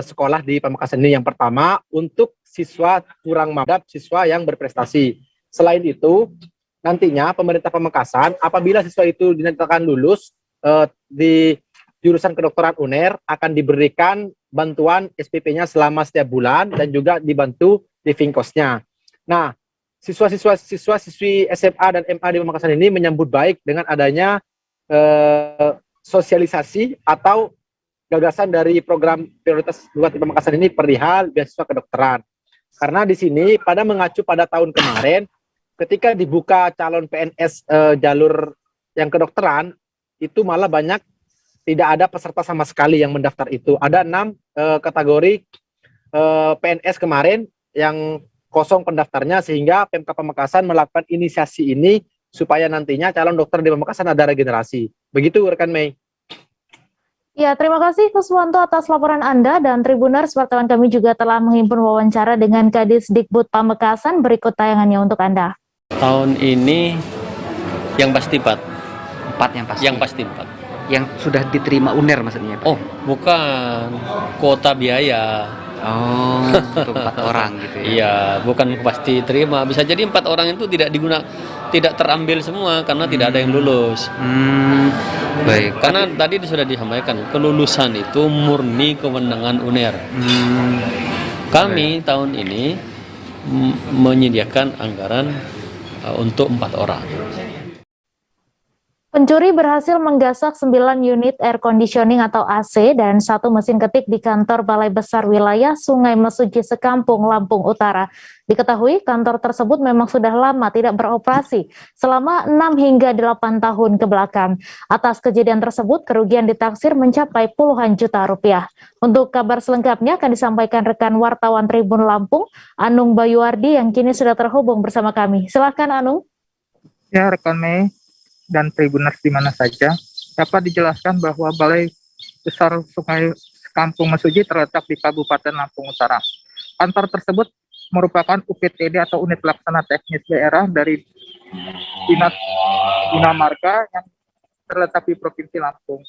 sekolah di Pamekasan ini. Yang pertama, untuk siswa kurang mampu, siswa yang berprestasi. Selain itu, nantinya pemerintah Pamekasan, apabila siswa itu dinyatakan lulus di jurusan kedokteran UNER, akan diberikan bantuan SPP-nya selama setiap bulan dan juga dibantu living cost-nya. Nah, siswa-siswi SMA dan MA di Pamekasan ini menyambut baik dengan adanya sosialisasi atau gagasan dari program prioritas Bupati Pamekasan ini perihal beasiswa kedokteran. Karena di sini pada mengacu pada tahun kemarin, ketika dibuka calon PNS jalur yang kedokteran, itu malah banyak tidak ada peserta sama sekali yang mendaftar itu. Ada 6 kategori PNS kemarin yang kosong pendaftarnya, sehingga Pemkab Pamekasan melakukan inisiasi ini supaya nantinya calon dokter di Pamekasan ada regenerasi. Begitu rekan Mei. Ya, terima kasih Kuswanto atas laporan Anda, dan Tribuners, wartawan kami juga telah menghimpun wawancara dengan Kadis Dikbud Pamekasan. Berikut tayangannya untuk Anda. Tahun ini yang pasti 4. 4 yang pasti? Yang pasti 4. Yang sudah diterima UNER maksudnya? Oh, bukan. Kuota biaya. Oh, untuk 4 orang gitu ya? Iya, bukan pasti terima. Bisa jadi 4 orang itu tidak terambil semua karena tidak ada yang lulus. Baik. Karena tadi sudah disampaikan, kelulusan itu murni kewenangan UNER. Kami tahun ini menyediakan anggaran untuk 4 orang. Pencuri berhasil menggasak 9 unit air conditioning atau AC dan 1 mesin ketik di kantor Balai Besar Wilayah Sungai Mesuji Sekampung, Lampung Utara. Diketahui kantor tersebut memang sudah lama tidak beroperasi selama 6 hingga 8 tahun ke belakang. Atas kejadian tersebut, kerugian ditaksir mencapai puluhan juta rupiah. Untuk kabar selengkapnya akan disampaikan rekan wartawan Tribun Lampung, Anung Bayuardi, yang kini sudah terhubung bersama kami. Silakan Anung. Ya, rekan Mei dan Tribuners di mana saja, dapat dijelaskan bahwa Balai Besar Sungai Sekampung Mesuji terletak di Kabupaten Lampung Utara. Kantor tersebut merupakan UPTD atau Unit Pelaksana Teknis Daerah dari Dinas Bina Marga yang terletak di Provinsi Lampung.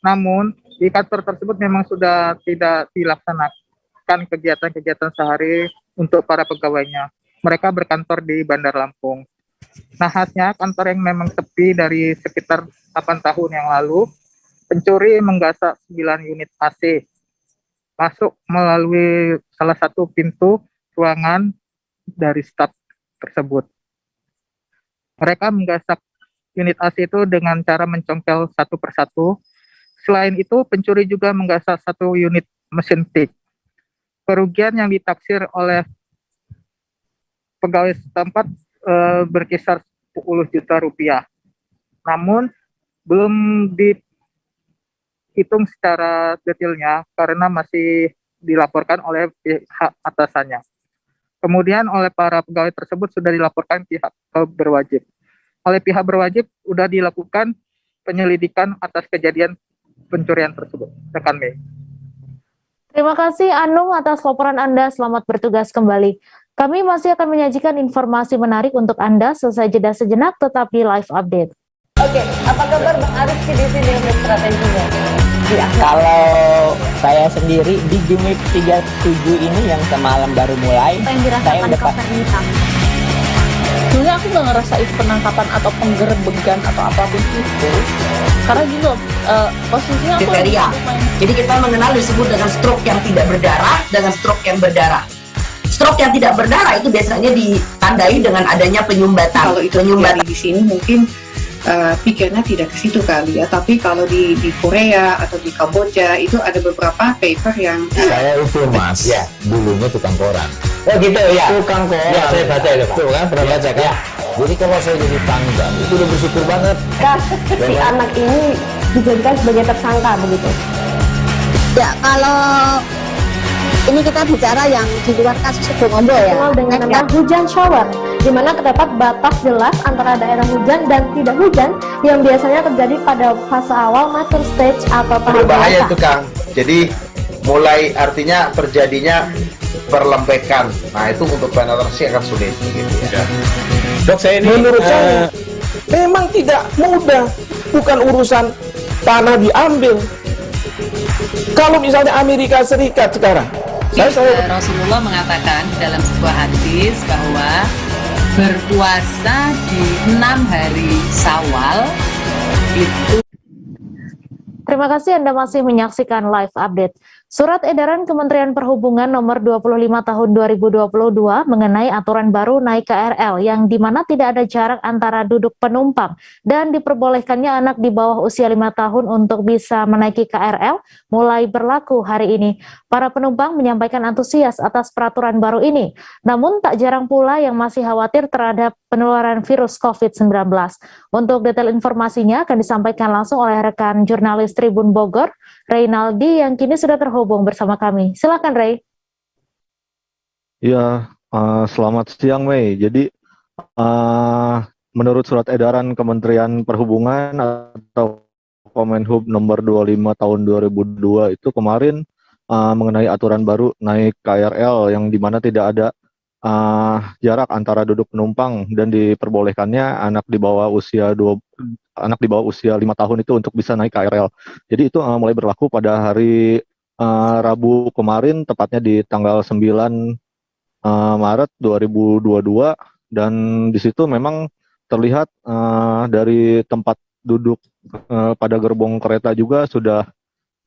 Namun, di kantor tersebut memang sudah tidak dilaksanakan kegiatan-kegiatan sehari untuk para pegawainya. Mereka berkantor di Bandar Lampung. Nahasnya, kantor yang memang sepi dari sekitar 8 tahun yang lalu, pencuri menggasak 9 unit AC, masuk melalui salah satu pintu ruangan dari staf tersebut. Mereka menggasak unit AC itu dengan cara mencongkel satu persatu. Selain itu, pencuri juga menggasak 1 unit mesin tik. Kerugian yang ditaksir oleh pegawai setempat berkisar 10 juta rupiah. Namun belum dihitung secara detailnya karena masih dilaporkan oleh pihak atasannya. Kemudian oleh para pegawai tersebut sudah dilaporkan pihak berwajib. Oleh pihak berwajib sudah dilakukan penyelidikan atas kejadian pencurian tersebut. Rekan Mei. Terima kasih Anung atas laporan Anda. Selamat bertugas kembali. Kami masih akan menyajikan informasi menarik untuk Anda. Selesai jeda sejenak, tetap di live update. Oke, apa kabar Bang Arif di sini untuk strateginya? Ya, kalau saya sendiri di Gimik 37 ini yang semalam baru mulai, saya udah sebenarnya aku nggak ngerasa itu penangkapan atau penggerbegan atau apapun itu, karena gitu posisinya aku jadi kita mengenal disebut dengan stroke yang tidak berdarah dengan stroke yang berdarah. Stroke yang tidak berdarah itu biasanya ditandai dengan adanya penyumbatan. Kalau itu penyumbatan di sini mungkin pikirnya tidak ke situ kali ya, tapi kalau di Korea atau di Kamboja itu ada beberapa paper yang saya itu mas, ya dulunya tukang koran. Oh gitu ya, tukang koran. Ya, saya baca itu Pak. Tuh kan, pernah baca kan? Ya. Jadi kalau saya jadi pangdam itu udah bersyukur banget. Si anak ini dijadikan sebagai tersangka begitu. Ya, kalau ini kita bicara yang di luar kasus Situbondo ya. Dengan nama hujan shower, di mana terdapat batas jelas antara daerah hujan dan tidak hujan yang biasanya terjadi pada fase awal mature stage atau tahap berbahaya itu Kang. Jadi mulai artinya terjadinya perlembekan. Nah itu untuk penetrasi akan sulit gitu ya. Dok, saya ini menurut saya memang tidak mudah, bukan urusan tanah diambil, Kalau misalnya Amerika Serikat sekarang, Rasulullah mengatakan dalam sebuah hadis bahwa berpuasa di 6 hari Syawal itu. Terima kasih Anda masih menyaksikan live update. Surat edaran Kementerian Perhubungan nomor 25 tahun 2022 mengenai aturan baru naik KRL yang dimana tidak ada jarak antara duduk penumpang dan diperbolehkannya anak di bawah usia 5 tahun untuk bisa menaiki KRL mulai berlaku hari ini. Para penumpang menyampaikan antusias atas peraturan baru ini. Namun tak jarang pula yang masih khawatir terhadap penularan virus COVID-19. Untuk detail informasinya akan disampaikan langsung oleh rekan jurnalis Tribun Bogor, Reynaldi, yang kini sudah terhubung bersama kami. Silakan, Rey. Ya, selamat siang, Mei. Jadi, menurut surat edaran Kementerian Perhubungan atau Kemenhub nomor 25 tahun 2002 itu kemarin mengenai aturan baru naik KRL yang dimana tidak ada jarak antara duduk penumpang dan diperbolehkannya anak di bawah usia 5 tahun itu untuk bisa naik KRL. Jadi itu mulai berlaku pada hari Rabu kemarin, tepatnya di tanggal 9 Maret 2022, dan di situ memang terlihat dari tempat duduk pada gerbong kereta juga sudah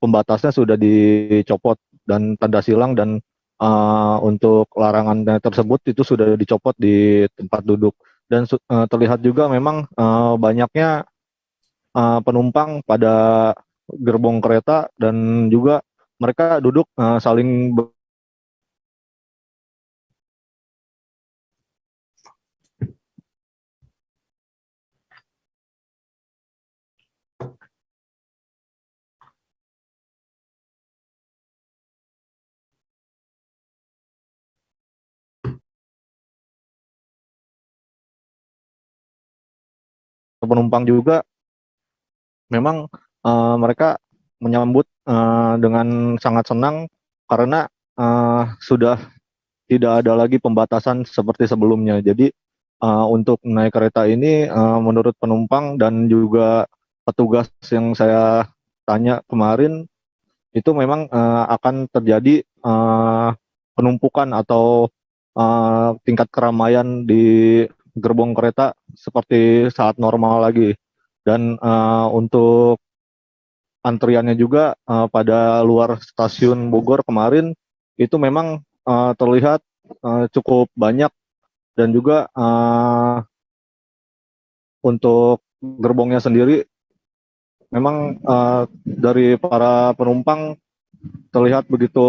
pembatasnya sudah dicopot dan tanda silang, dan untuk larangan tersebut itu sudah dicopot di tempat duduk. Dan terlihat juga memang banyaknya penumpang pada gerbong kereta, dan juga mereka duduk saling penumpang juga memang mereka menyambut dengan sangat senang karena sudah tidak ada lagi pembatasan seperti sebelumnya. Jadi untuk naik kereta ini menurut penumpang dan juga petugas yang saya tanya kemarin itu memang akan terjadi penumpukan atau tingkat keramaian di gerbong kereta seperti saat normal lagi. Dan untuk antriannya juga pada luar stasiun Bogor kemarin itu memang terlihat cukup banyak, dan juga untuk gerbongnya sendiri memang dari para penumpang terlihat begitu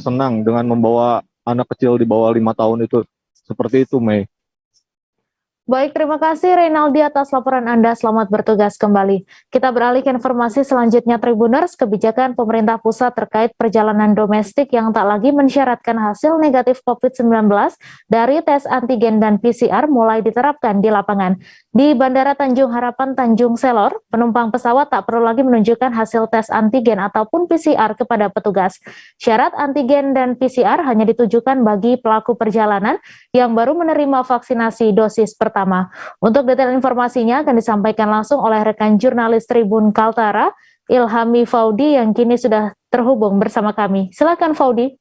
senang dengan membawa anak kecil di bawah 5 tahun itu. Seperti itu, Mei. Baik, terima kasih Reynaldi atas laporan Anda. Selamat bertugas kembali. Kita beralih ke informasi selanjutnya, Tribuners. Kebijakan pemerintah pusat terkait perjalanan domestik yang tak lagi mensyaratkan hasil negatif COVID-19 dari tes antigen dan PCR mulai diterapkan di lapangan. Di Bandara Tanjung Harapan Tanjung Selor, penumpang pesawat tak perlu lagi menunjukkan hasil tes antigen ataupun PCR kepada petugas. Syarat antigen dan PCR hanya ditujukan bagi pelaku perjalanan yang baru menerima vaksinasi dosis pertama. Untuk detail informasinya akan disampaikan langsung oleh rekan jurnalis Tribun Kaltara, Ilhami Faudi, yang kini sudah terhubung bersama kami. Silakan, Faudi.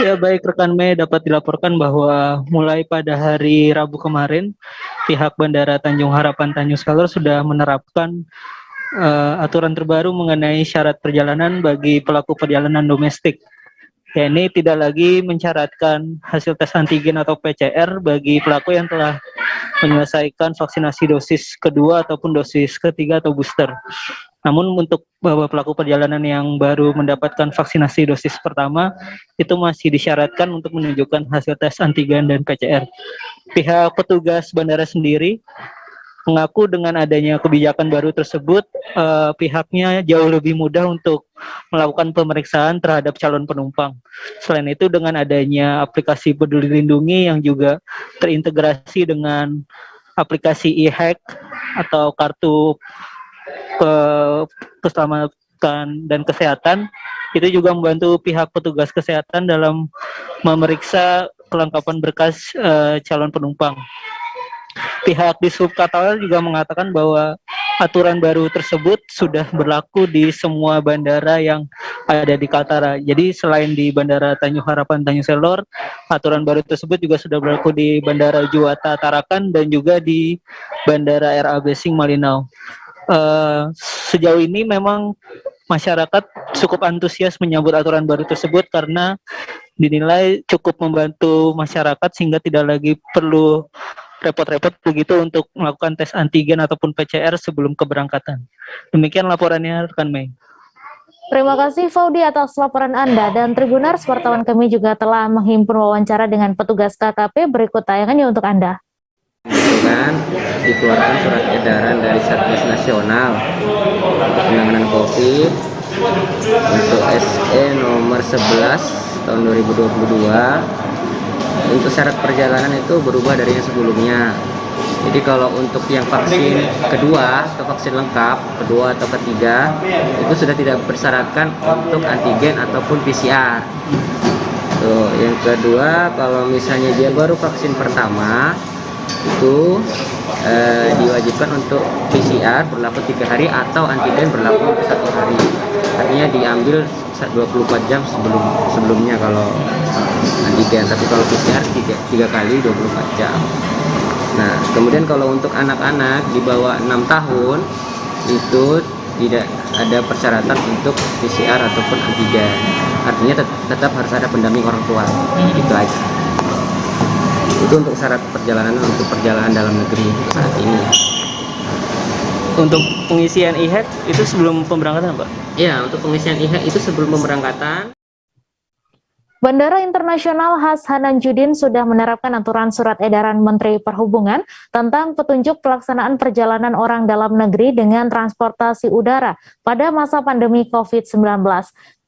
Ya, baik rekan Mei, dapat dilaporkan bahwa mulai pada hari Rabu kemarin pihak Bandara Tanjung Harapan Tanjung Selor sudah menerapkan aturan terbaru mengenai syarat perjalanan bagi pelaku perjalanan domestik. Ini tidak lagi mensyaratkan hasil tes antigen atau PCR bagi pelaku yang telah menyelesaikan vaksinasi dosis kedua ataupun dosis ketiga atau booster. Namun untuk pelaku perjalanan yang baru mendapatkan vaksinasi dosis pertama itu masih disyaratkan untuk menunjukkan hasil tes antigen dan PCR. Pihak petugas bandara sendiri mengaku dengan adanya kebijakan baru tersebut, pihaknya jauh lebih mudah untuk melakukan pemeriksaan terhadap calon penumpang. Selain itu, dengan adanya aplikasi Peduli Lindungi yang juga terintegrasi dengan aplikasi e-hack atau kartu keselamatan dan kesehatan, itu juga membantu pihak petugas kesehatan dalam memeriksa kelengkapan berkas calon penumpang. Pihak Dishub Kaltara juga mengatakan bahwa aturan baru tersebut sudah berlaku di semua bandara yang ada di Kaltara. Jadi selain di Bandara Tanjung Harapan Tanjung Selor, aturan baru tersebut juga sudah berlaku di Bandara Juanda Tarakan dan juga di Bandara RAB Sing Malinau. Sejauh ini memang masyarakat cukup antusias menyambut aturan baru tersebut karena dinilai cukup membantu masyarakat sehingga tidak lagi perlu repot-repot begitu untuk melakukan tes antigen ataupun PCR sebelum keberangkatan. Demikian laporannya rekan Mei. Terima kasih Faudi atas laporan Anda, dan Tribuners, wartawan kami juga telah menghimpun wawancara dengan petugas KKP. Berikut tayangannya untuk Anda. Kan dikeluarkan surat edaran dari Satgas Nasional untuk penanganan COVID untuk SE nomor 11 tahun 2022. Untuk syarat perjalanan itu berubah dari yang sebelumnya. Jadi kalau untuk yang vaksin kedua atau vaksin lengkap, kedua atau ketiga, itu sudah tidak bersyaratkan untuk antigen ataupun PCR. Tuh, yang kedua, kalau misalnya dia baru vaksin pertama, itu diwajibkan untuk PCR berlaku 3 hari atau antigen berlaku 1 hari. Artinya diambil 24 jam sebelumnya kalau antigen, tapi kalau PCR 3 kali 24 jam. Nah, kemudian kalau untuk anak-anak di bawah 6 tahun itu tidak ada persyaratan untuk PCR ataupun antigen. Artinya tetap harus ada pendamping orang tua. Gitu aja. Itu untuk syarat perjalanan untuk perjalanan dalam negeri saat ini. Untuk pengisian e-hack itu sebelum pemberangkatan, Pak? Iya, untuk pengisian e-hack itu sebelum pemberangkatan. Bandara Internasional Has Hananjudin sudah menerapkan aturan surat edaran Menteri Perhubungan tentang petunjuk pelaksanaan perjalanan orang dalam negeri dengan transportasi udara pada masa pandemi COVID-19.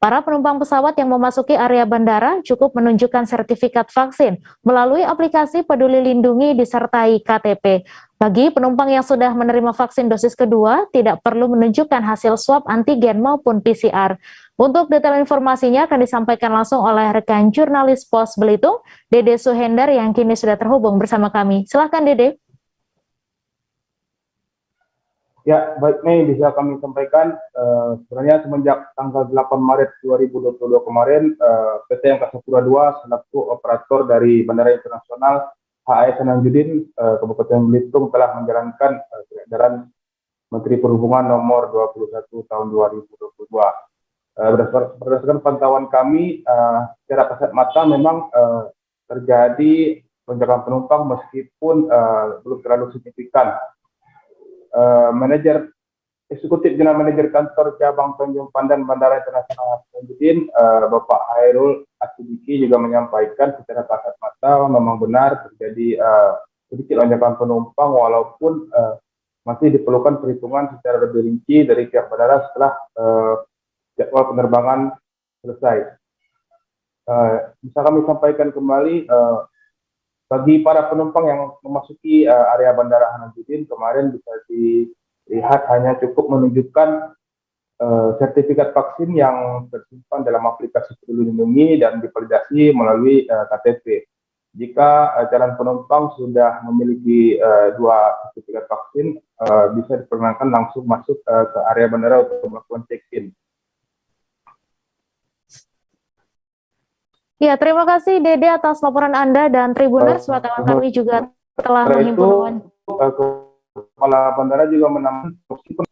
Para penumpang pesawat yang memasuki area bandara cukup menunjukkan sertifikat vaksin melalui aplikasi Peduli Lindungi disertai KTP. Bagi penumpang yang sudah menerima vaksin dosis kedua, tidak perlu menunjukkan hasil swab antigen maupun PCR. Untuk detail informasinya akan disampaikan langsung oleh rekan jurnalis Pos Belitung, Dede Suhendar, yang kini sudah terhubung bersama kami. Silakan Dede. Ya, baik Mei, bisa kami sampaikan sebenarnya semenjak tanggal 8 Maret 2022 kemarin PT Angkasa Pura II selaku operator dari Bandara Internasional HAS Hananjudin Kabupaten Belitung telah menjalankan edaran Menteri Perhubungan nomor 21 tahun 2022. Berdasarkan pantauan kami secara kasat mata memang terjadi lonjakan penumpang meskipun belum terlalu signifikan. Manajer Eksekutif General Manager Kantor Cabang Tanjung Pandan Bandara Internasional Hananjudin, Bapak Hairul Asidiki juga menyampaikan secara kasat mata memang benar terjadi sedikit lonjakan penumpang walaupun masih diperlukan perhitungan secara lebih rinci dari pihak bandara setelah jadwal penerbangan selesai. Bisa kami sampaikan kembali bagi para penumpang yang memasuki area Bandara Hananjudin kemarin bisa dilihat hanya cukup menunjukkan sertifikat vaksin yang tersimpan dalam aplikasi Peduli Lindungi dan divalidasi melalui KTP. Jika calon penumpang sudah memiliki 2 sertifikat vaksin, bisa diperkenankan langsung masuk ke area bandara untuk melakukan check-in. Ya, terima kasih Dede atas laporan Anda, dan Tribuners, wartawan kami juga telah menghimpun Kepala Bandara juga menambahkan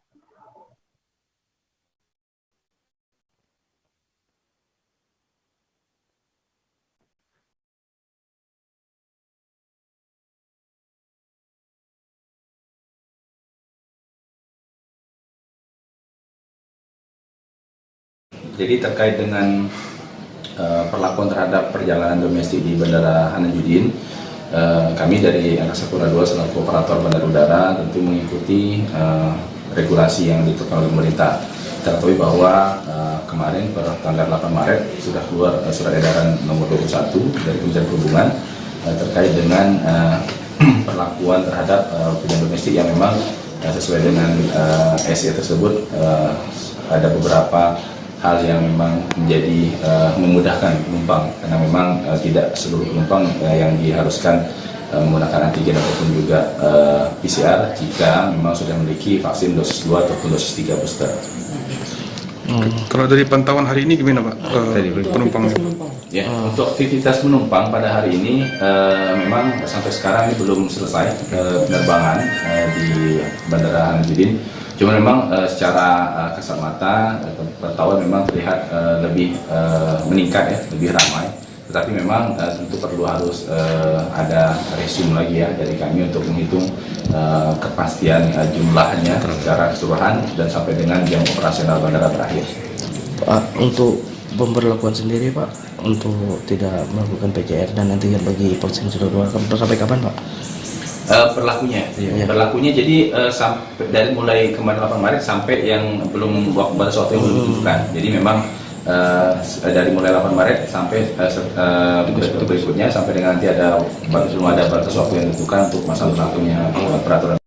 jadi terkait dengan perlakuan terhadap perjalanan domestik di Bandara Hananjudin, kami dari Angkasa Pura II selaku operator bandara udara tentu mengikuti regulasi yang ditentukan oleh pemerintah. Kita ketahui bahwa kemarin pada tanggal 8 Maret sudah keluar surat edaran nomor 21 dari Kementerian Perhubungan terkait dengan perlakuan terhadap perjalanan domestik yang memang sesuai dengan SE tersebut ada beberapa hal yang memang menjadi memudahkan penumpang karena memang tidak seluruh penumpang yang diharuskan menggunakan antigen ataupun juga PCR jika memang sudah memiliki vaksin dosis 2 ataupun dosis 3 booster. Kalau dari pantauan hari ini gimana Pak penumpangnya? Ya, untuk aktivitas penumpang pada hari ini memang sampai sekarang ini belum selesai penerbangan di Bandara Hasanuddin. Cuma memang secara kasat mata pantauan memang terlihat lebih meningkat ya, lebih ramai. Tetapi memang tentu perlu harus ada resume lagi ya dari kami untuk menghitung kepastian jumlahnya secara keseluruhan dan sampai dengan jam operasional bandara terakhir. Pak, untuk pemberlakuan sendiri Pak, untuk tidak melakukan PCR dan antigen bagi vaksin sudah 2 sampai kapan Pak? Berlakunya, berlakunya jadi dari mulai kemarin 8 Maret sampai yang belum batas waktu yang belum ditentukan. Jadi memang dari mulai 8 Maret sampai berikutnya sampai dengan nanti belum ada batas waktu yang ditentukan untuk masa berlakunya peraturan.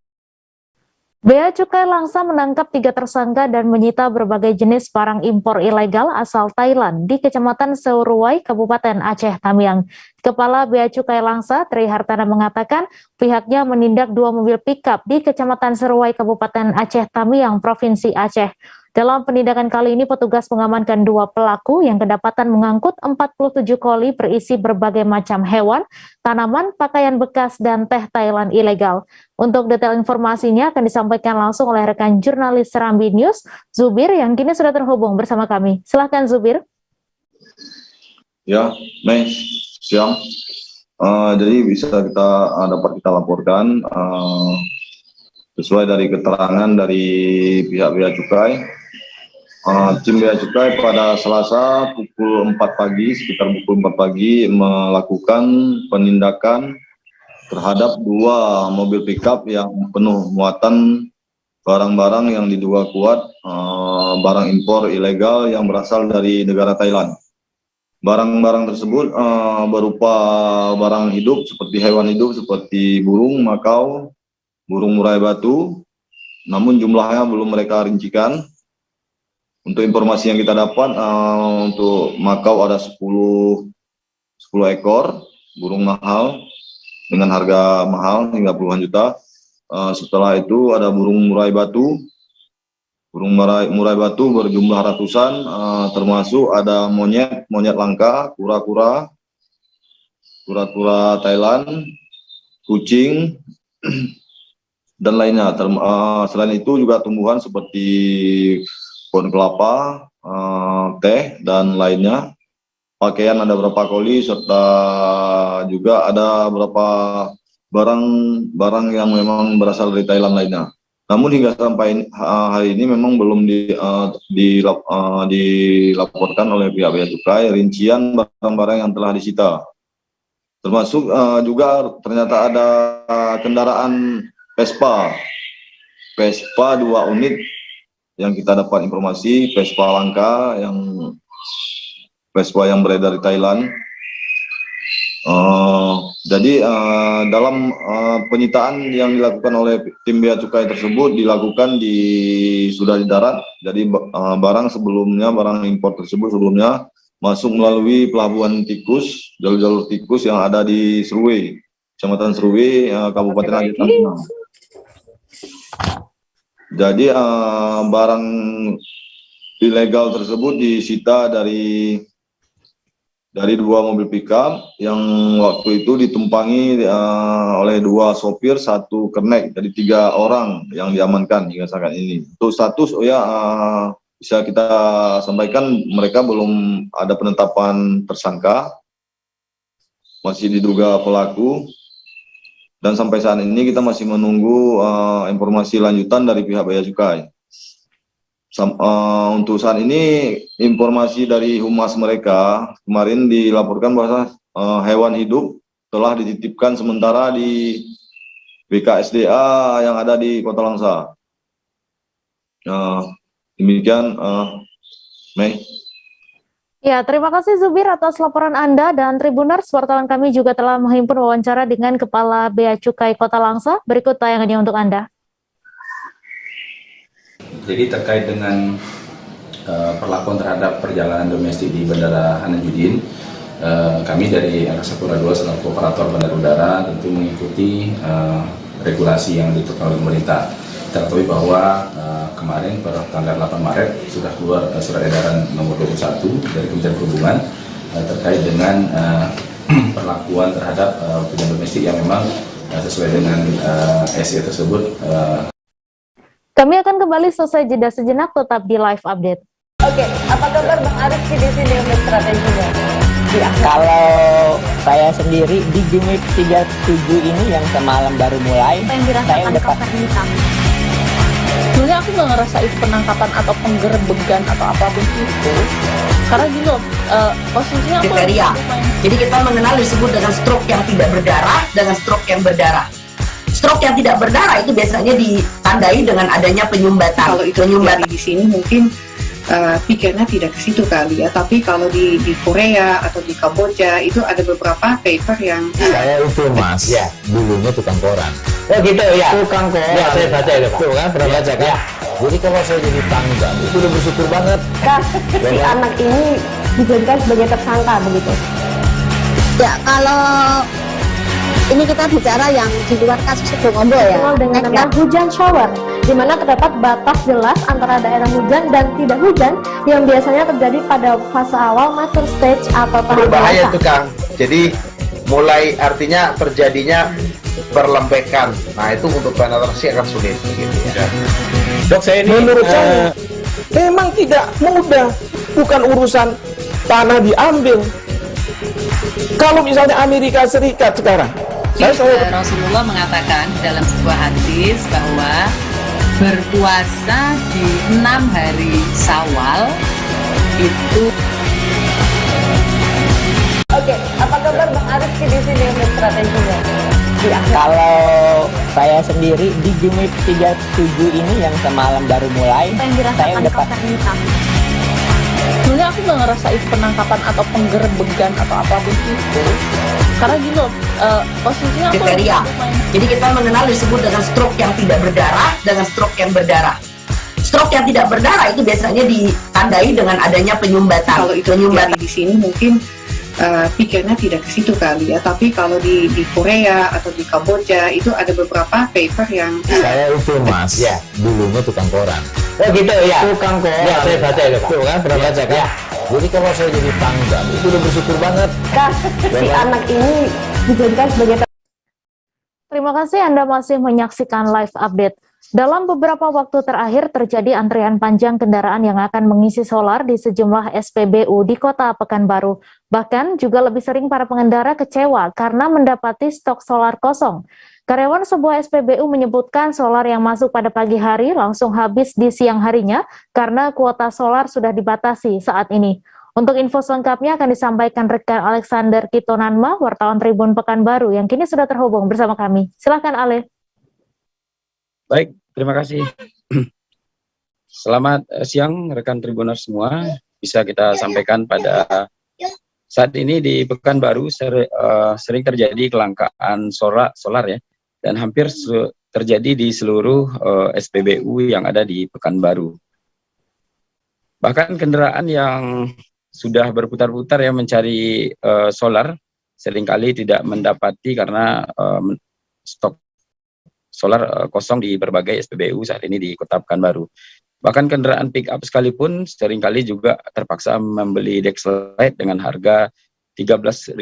Bea Cukai Langsa menangkap 3 tersangka dan menyita berbagai jenis barang impor ilegal asal Thailand di Kecamatan Seruai, Kabupaten Aceh Tamiang. Kepala Bea Cukai Langsa, Tri Hartana mengatakan pihaknya menindak 2 mobil pickup di Kecamatan Seruai, Kabupaten Aceh Tamiang, Provinsi Aceh. Dalam penindakan kali ini, petugas mengamankan 2 pelaku yang kedapatan mengangkut 47 koli berisi berbagai macam hewan, tanaman, pakaian bekas, dan teh Thailand ilegal. Untuk detail informasinya akan disampaikan langsung oleh rekan jurnalis Serambi News, Zubir, yang kini sudah terhubung bersama kami. Silahkan Zubir. Ya, Mei, siang. Jadi dapat kita laporkan sesuai dari keterangan dari pihak Bea Cukai. Tim Bea Cukai pada Selasa pukul 4 pagi, sekitar pukul 4 pagi melakukan penindakan terhadap 2 mobil pickup yang penuh muatan barang-barang yang diduga kuat barang impor ilegal yang berasal dari negara Thailand. Barang-barang tersebut berupa barang hidup seperti hewan hidup seperti burung makau, burung murai batu, namun jumlahnya belum mereka rincikan. Untuk informasi yang kita dapat, untuk makau ada 10 ekor, burung mahal dengan harga mahal hingga puluhan juta. Setelah itu ada burung murai batu. Burung murai batu berjumlah ratusan, termasuk ada monyet langka, kura-kura Thailand, kucing, dan lainnya. Selain itu juga tumbuhan seperti pohon kelapa, teh, dan lainnya. Pakaian ada berapa koli, serta juga ada berapa barang yang memang berasal dari Thailand lainnya. Namun hingga sampai hari ini memang belum dilaporkan oleh pihak Bea Cukai rincian barang-barang yang telah disita. Termasuk juga ternyata ada kendaraan Vespa 2 unit yang kita dapat informasi, Vespa langka, Vespa yang beredar di Thailand. Jadi dalam penyitaan yang dilakukan oleh tim Bea Cukai tersebut dilakukan sudah di darat. Jadi barang impor tersebut sebelumnya masuk melalui pelabuhan tikus, jalur tikus yang ada di Seruai, Kecamatan Seruai, Kabupaten Aceh Tamiang. Jadi barang ilegal tersebut disita dari 2 mobil pickup yang waktu itu ditumpangi oleh 2 sopir, 1 kernek, jadi 3 orang yang diamankan hingga saat ini. Untuk status bisa kita sampaikan mereka belum ada penetapan tersangka, masih diduga pelaku. Dan sampai saat ini kita masih menunggu informasi lanjutan dari pihak Bea Cukai. Untuk saat ini informasi dari humas mereka kemarin dilaporkan bahwa hewan hidup telah dititipkan sementara di BKSDA yang ada di Kota Langsa. Demikian, Mei. Ya, terima kasih Zubir atas laporan Anda, dan Tribuners, wartawan kami juga telah menghimpun wawancara dengan Kepala Bea Cukai Kota Langsa. Berikut tayangannya untuk Anda. Jadi terkait dengan perlakuan terhadap perjalanan domestik di Bandara Hasanuddin, kami dari Angkasa Pura II selaku operator bandar udara tentu mengikuti regulasi yang ditetapkan oleh pemerintah. Kita ketahui bahwa kemarin pada tanggal 8 Maret sudah keluar surat edaran nomor 21 dari Kementerian Perhubungan terkait dengan perlakuan terhadap pekerja domestik yang memang sesuai dengan SE tersebut. Kami akan kembali selesai jeda sejenak, tetap di live update. Oke, apa kabar Bang Arif di sini untuk strateginya? Kalau saya sendiri di Game Week 37 ini yang semalam baru mulai, Apa yang saya dirasakan udah Kak Fernita? Sebenarnya aku nggak ngerasa itu penangkapan atau penggerbegan atau apapun itu, karena gini loh, posisinya aku Kriteria. Jadi kita mengenal disebut dengan stroke yang tidak berdarah dengan stroke yang berdarah. Stroke yang tidak berdarah itu biasanya ditandai dengan adanya penyumbatan. Kalau itu terjadi di sini mungkin pikirnya tidak ke situ kali ya, tapi kalau di Korea atau di Kamboja itu ada beberapa paper yang Saya itu mas, ya dulunya tukang koran. Oh gitu ya. Tukang koran. Ya, saya baca itu Pak. Tuh kan pernah baca kan? Jadi kalau saya jadi pangdam itu udah bersyukur banget. Si anak ini dijadikan sebagai tersangka begitu. Ya, kalau ini kita bicara yang di luar kasus Situbondo ya. Dengan nama hujan shower, di mana terdapat batas jelas antara daerah hujan dan tidak hujan yang biasanya terjadi pada fase awal mature stage atau tahap Berbahaya dewasa. itu Kang. Jadi mulai artinya terjadinya perlembekan. Nah itu untuk penetrasi akan sulit begitu ya. Dok, saya ini menurut saya memang tidak mudah. Bukan urusan tanah diambil. Kalau misalnya Amerika Serikat sekarang, Rasulullah mengatakan dalam sebuah hadis bahwa berpuasa di 6 hari Syawal itu. Oke, apa kabar Bang Arif di sini untuk strateginya? Kalau saya sendiri di Game Week 37 ini yang semalam baru mulai, Apa yang saya dirasakan udah Kak Fernita? Sebenarnya aku nggak ngerasa itu penangkapan atau penggerbegan atau apapun itu, karena gini loh, posisinya aku Kriteria. Jadi kita mengenal disebut dengan stroke yang tidak berdarah dengan stroke yang berdarah. Stroke yang tidak berdarah itu biasanya ditandai dengan adanya penyumbatan. kalau itu terjadi di sini mungkin pikirnya tidak ke situ kali ya, tapi kalau di Korea atau di Kamboja itu ada beberapa paper yang Saya itu mas, ya dulunya tukang koran. Oh gitu ya. Tukang koran. Ya, saya baca itu Pak. Tuh kan pernah baca kan? Jadi kalau saya jadi pangdam itu udah bersyukur banget. Si anak ini dijadikan sebagai Terima kasih Anda masih menyaksikan live update. Dalam beberapa waktu terakhir terjadi antrian panjang kendaraan yang akan mengisi solar di sejumlah SPBU di Kota Pekanbaru. Bahkan juga lebih sering para pengendara kecewa karena mendapati stok solar kosong. Karyawan sebuah SPBU menyebutkan solar yang masuk pada pagi hari langsung habis di siang harinya karena kuota solar sudah dibatasi saat ini. Untuk info selengkapnya akan disampaikan rekan Alexander Kitonanma, wartawan Tribun Pekanbaru yang kini sudah terhubung bersama kami. Silakan Ale. Baik, terima kasih. Selamat siang rekan Tribuners semua. Bisa kita sampaikan pada saat ini di Pekanbaru sering terjadi kelangkaan solar ya, dan hampir terjadi di seluruh SPBU yang ada di Pekanbaru. Bahkan kendaraan yang sudah berputar-putar ya mencari solar seringkali tidak mendapati karena stok solar kosong di berbagai SPBU saat ini di Kota Pekanbaru. Bahkan kendaraan pick up sekalipun seringkali juga terpaksa membeli Dexlite dengan harga 13.000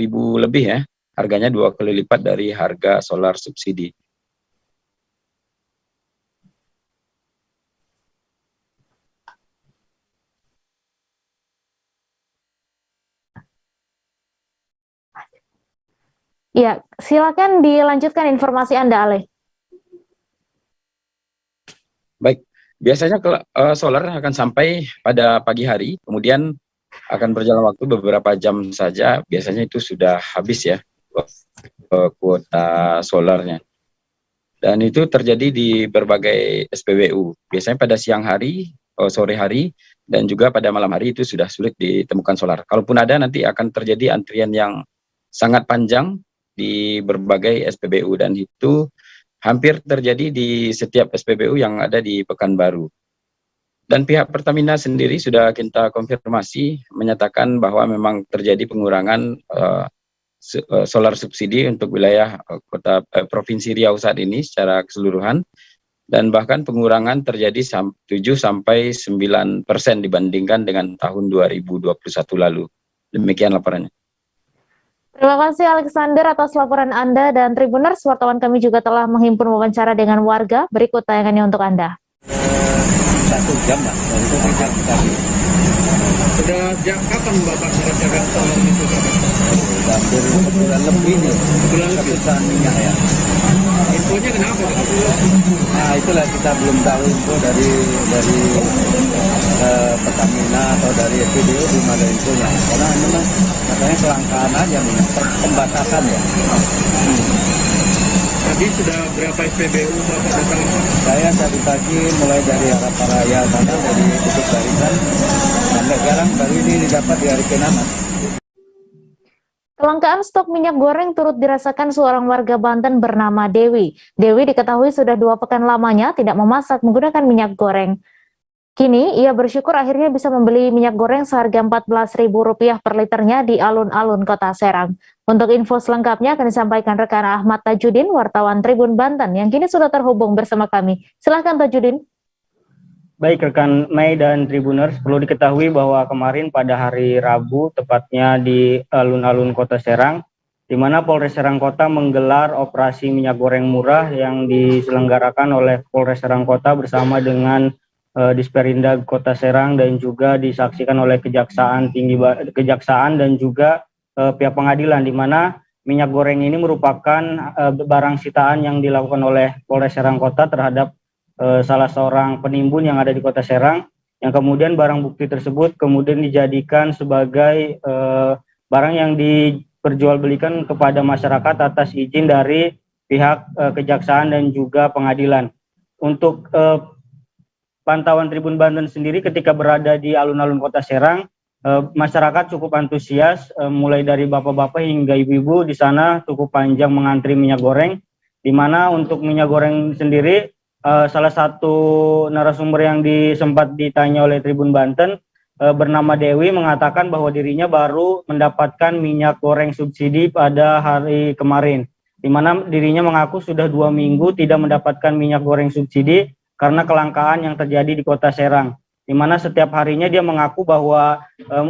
lebih ya. Harganya 2 kali lipat dari harga solar subsidi. Ya, silakan dilanjutkan informasi Anda, Ale. Baik, biasanya solar akan sampai pada pagi hari, kemudian akan berjalan waktu beberapa jam saja, biasanya itu sudah habis ya kuota solarnya. Dan itu terjadi di berbagai SPBU. Biasanya pada siang hari, sore hari, dan juga pada malam hari itu sudah sulit ditemukan solar. Kalaupun ada nanti akan terjadi antrian yang sangat panjang di berbagai SPBU, dan itu hampir terjadi di setiap SPBU yang ada di Pekanbaru. Dan pihak Pertamina sendiri sudah kita konfirmasi menyatakan bahwa memang terjadi pengurangan solar subsidi untuk wilayah Provinsi Riau saat ini secara keseluruhan, dan bahkan pengurangan terjadi 7-9% dibandingkan dengan tahun 2021 lalu. Demikian laporannya. Terima kasih Alexander atas laporan Anda, dan Tribuners, wartawan kami juga telah menghimpun wawancara dengan warga. Berikut tayangannya untuk Anda. 1 jam lah, itu angkat tadi. Sudah sejak kapan Bapak merasakan tolong itu? Hampir sebulan lebih nih. Sebulan lebih. Kesusahan minyak ya. Infonya kenapa? Nah itulah kita belum tahu info dari Pertamina atau dari SPBU, belum ada infonya. Karena memang katanya kelangkaan aja nih, pembatasan ya. Tadi sudah berapa SPBU Bapak datang? Saya tadi pagi mulai dari Haraparaya sana, dari titik barisan sampai sekarang baru ini didapat di hari ke-6. Kelangkaan stok minyak goreng turut dirasakan seorang warga Banten bernama Dewi. Dewi diketahui sudah 2 pekan lamanya tidak memasak menggunakan minyak goreng. Kini ia bersyukur akhirnya bisa membeli minyak goreng seharga Rp14.000 per liternya di alun-alun Kota Serang. Untuk info selengkapnya akan disampaikan rekan Ahmad Tajudin, wartawan Tribun Banten, yang kini sudah terhubung bersama kami. Silahkan Tajudin. Baik rekan Mei dan Tribuners, perlu diketahui bahwa kemarin pada hari Rabu, tepatnya di alun-alun Kota Serang, di mana Polres Serang Kota menggelar operasi minyak goreng murah yang diselenggarakan oleh Polres Serang Kota bersama dengan Disperinda Kota Serang, dan juga disaksikan oleh Kejaksaan dan juga pihak pengadilan, di mana minyak goreng ini merupakan barang sitaan yang dilakukan oleh Polres Serang Kota terhadap salah seorang penimbun yang ada di Kota Serang, yang kemudian barang bukti tersebut kemudian dijadikan sebagai barang yang diperjualbelikan kepada masyarakat atas izin dari pihak Kejaksaan dan juga pengadilan. Untuk pantauan Tribun Banten sendiri ketika berada di alun-alun Kota Serang, masyarakat cukup antusias, mulai dari bapak-bapak hingga ibu-ibu di sana cukup panjang mengantri minyak goreng, di mana untuk minyak goreng sendiri salah satu narasumber yang sempat ditanya oleh Tribun Banten bernama Dewi mengatakan bahwa dirinya baru mendapatkan minyak goreng subsidi pada hari kemarin, di mana dirinya mengaku sudah 2 minggu tidak mendapatkan minyak goreng subsidi karena kelangkaan yang terjadi di Kota Serang, di mana setiap harinya dia mengaku bahwa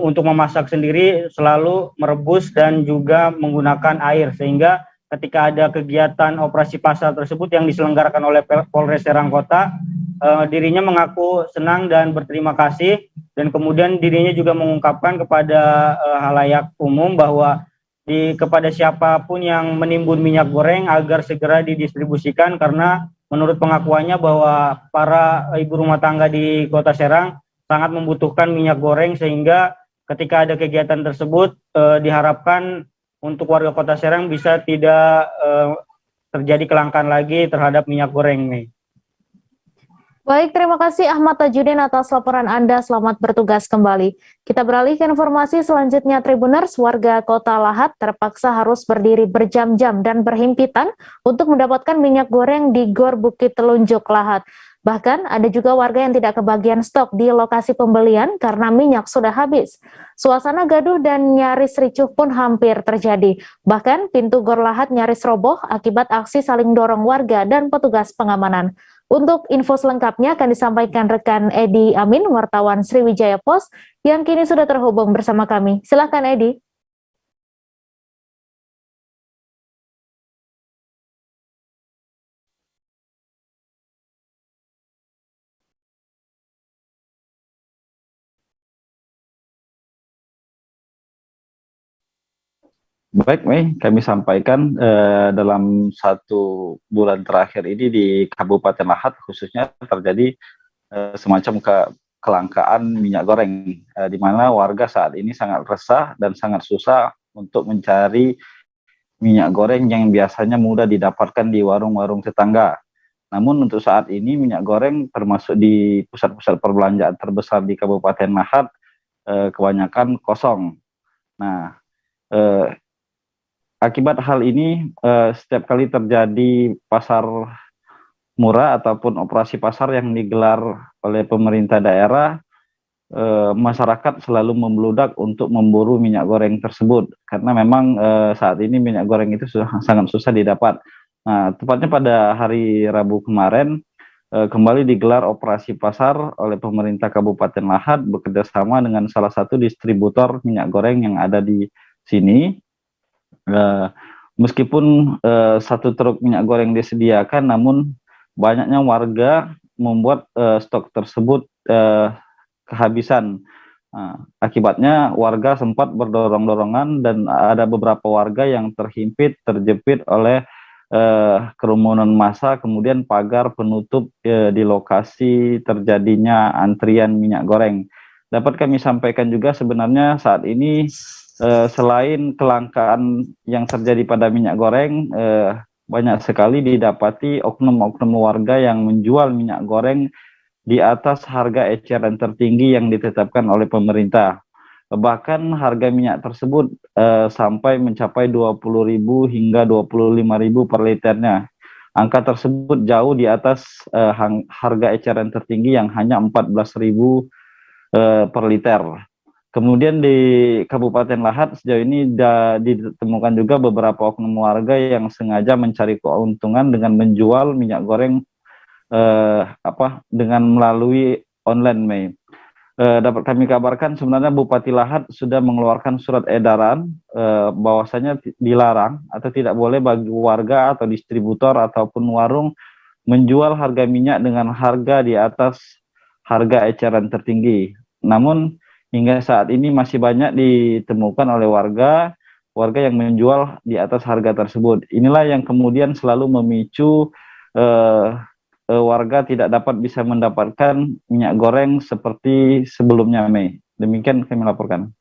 untuk memasak sendiri selalu merebus dan juga menggunakan air, sehingga ketika ada kegiatan operasi pasar tersebut yang diselenggarakan oleh Polres Serang Kota, dirinya mengaku senang dan berterima kasih, dan kemudian dirinya juga mengungkapkan kepada halayak umum bahwa kepada siapapun yang menimbun minyak goreng agar segera didistribusikan, karena menurut pengakuannya bahwa para ibu rumah tangga di Kota Serang sangat membutuhkan minyak goreng, sehingga ketika ada kegiatan tersebut diharapkan untuk warga Kota Serang bisa tidak terjadi kelangkaan lagi terhadap minyak goreng nih. Baik, terima kasih Ahmad Tajudin atas laporan Anda. Selamat bertugas kembali. Kita beralih ke informasi selanjutnya, Tribuners. Warga Kota Lahat terpaksa harus berdiri berjam-jam dan berhimpitan untuk mendapatkan minyak goreng di Gor Bukit Telunjuk Lahat. Bahkan ada juga warga yang tidak kebagian stok di lokasi pembelian karena minyak sudah habis. Suasana gaduh dan nyaris ricuh pun hampir terjadi. Bahkan pintu Gor Lahat nyaris roboh akibat aksi saling dorong warga dan petugas pengamanan. Untuk info selengkapnya akan disampaikan rekan Edi Amin, wartawan Sriwijaya Post, yang kini sudah terhubung bersama kami. Silakan Edi. Baik, Mei, kami sampaikan dalam 1 bulan terakhir ini di Kabupaten Lahat khususnya terjadi semacam kelangkaan minyak goreng, di mana warga saat ini sangat resah dan sangat susah untuk mencari minyak goreng yang biasanya mudah didapatkan di warung-warung tetangga. Namun untuk saat ini minyak goreng termasuk di pusat-pusat perbelanjaan terbesar di Kabupaten Lahat kebanyakan kosong. Nah, akibat hal ini, setiap kali terjadi pasar murah ataupun operasi pasar yang digelar oleh pemerintah daerah, masyarakat selalu membludak untuk memburu minyak goreng tersebut karena memang saat ini minyak goreng itu sangat susah didapat. Nah, tepatnya pada hari Rabu kemarin kembali digelar operasi pasar oleh pemerintah Kabupaten Lahat bekerjasama dengan salah satu distributor minyak goreng yang ada di sini. Meskipun satu truk minyak goreng disediakan, namun banyaknya warga membuat stok tersebut kehabisan. Akibatnya warga sempat berdorong-dorongan dan ada beberapa warga yang terjepit oleh kerumunan massa, kemudian pagar penutup di lokasi terjadinya antrian minyak goreng. Dapat kami sampaikan juga sebenarnya saat ini selain kelangkaan yang terjadi pada minyak goreng, banyak sekali didapati oknum-oknum warga yang menjual minyak goreng di atas harga eceran tertinggi yang ditetapkan oleh pemerintah. Bahkan harga minyak tersebut sampai mencapai 20.000 hingga 25.000 per liternya. Angka tersebut jauh di atas harga eceran tertinggi yang hanya 14.000 per liter. Kemudian di Kabupaten Lahat sejauh ini ditemukan juga beberapa oknum warga yang sengaja mencari keuntungan dengan menjual minyak goreng dengan melalui online, Mei. Dapat kami kabarkan sebenarnya Bupati Lahat sudah mengeluarkan surat edaran bahwasanya dilarang atau tidak boleh bagi warga atau distributor ataupun warung menjual harga minyak dengan harga di atas harga eceran tertinggi. Namun hingga saat ini masih banyak ditemukan oleh warga yang menjual di atas harga tersebut. Inilah yang kemudian selalu memicu warga tidak dapat bisa mendapatkan minyak goreng seperti sebelumnya, Mei. Demikian kami laporkan.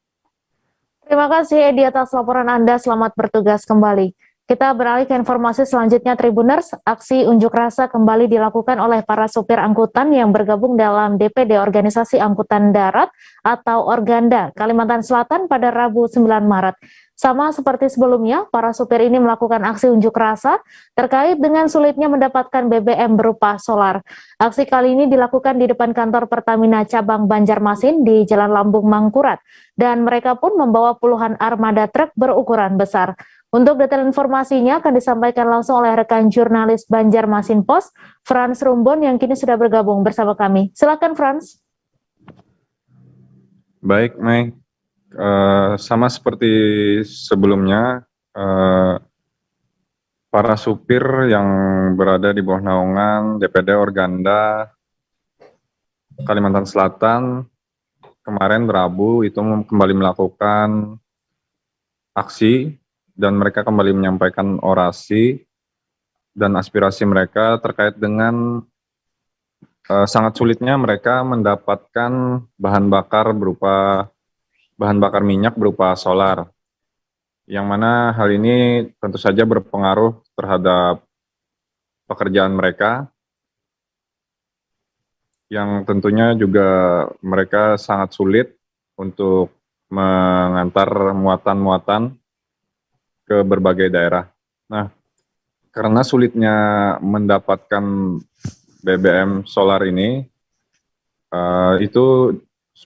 Terima kasih Edi atas laporan Anda, selamat bertugas kembali. Kita beralih ke informasi selanjutnya, Tribuners. Aksi unjuk rasa kembali dilakukan oleh para supir angkutan yang bergabung dalam DPD Organisasi Angkutan Darat atau Organda, Kalimantan Selatan pada Rabu 9 Maret. Sama seperti sebelumnya, para supir ini melakukan aksi unjuk rasa terkait dengan sulitnya mendapatkan BBM berupa solar. Aksi kali ini dilakukan di depan kantor Pertamina cabang Banjarmasin di Jalan Lambung Mangkurat, dan mereka pun membawa puluhan armada truk berukuran besar. Untuk detail informasinya akan disampaikan langsung oleh rekan jurnalis Banjarmasin Post, Frans Rumbon, yang kini sudah bergabung bersama kami. Silakan, Frans. Baik, Mei. Sama seperti sebelumnya, para supir yang berada di bawah naungan DPD Organda Kalimantan Selatan kemarin Rabu itu kembali melakukan aksi dan mereka kembali menyampaikan orasi dan aspirasi mereka terkait dengan sangat sulitnya mereka mendapatkan bahan bakar minyak berupa solar, yang mana hal ini tentu saja berpengaruh terhadap pekerjaan mereka, yang tentunya juga mereka sangat sulit untuk mengantar muatan-muatan ke berbagai daerah. Nah, karena sulitnya mendapatkan BBM solar ini, itu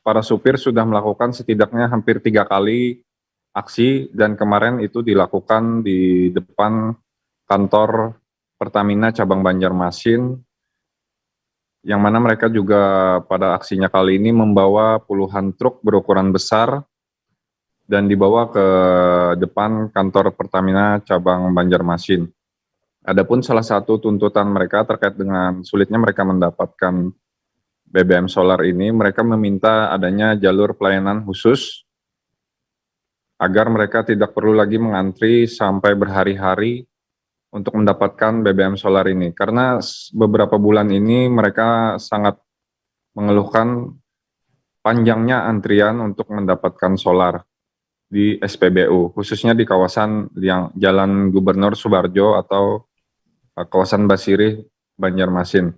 para supir sudah melakukan setidaknya hampir 3 kali aksi, dan kemarin itu dilakukan di depan kantor Pertamina cabang Banjarmasin, yang mana mereka juga pada aksinya kali ini membawa puluhan truk berukuran besar dan dibawa ke depan kantor Pertamina cabang Banjarmasin. Adapun salah satu tuntutan mereka terkait dengan sulitnya mereka mendapatkan BBM solar ini, mereka meminta adanya jalur pelayanan khusus agar mereka tidak perlu lagi mengantri sampai berhari-hari untuk mendapatkan BBM solar ini. Karena beberapa bulan ini mereka sangat mengeluhkan panjangnya antrian untuk mendapatkan solar di SPBU, khususnya di kawasan yang Jalan Gubernur Subarjo atau kawasan Basirih, Banjarmasin.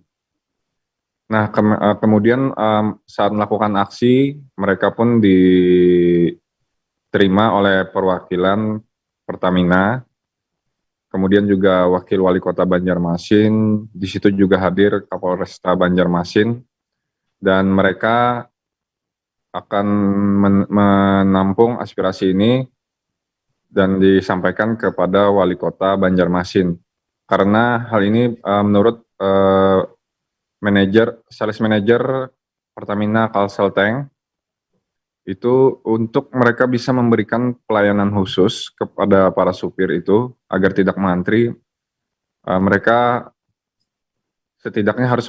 Nah, kemudian saat melakukan aksi, mereka pun diterima oleh perwakilan Pertamina, kemudian juga wakil wali kota Banjarmasin, di situ juga hadir Kapolresta Banjarmasin, dan mereka akan menampung aspirasi ini dan disampaikan kepada Wali Kota Banjarmasin. Karena hal ini menurut sales manager Pertamina Kalselteng, itu untuk mereka bisa memberikan pelayanan khusus kepada para supir itu agar tidak mengantri. Mereka setidaknya harus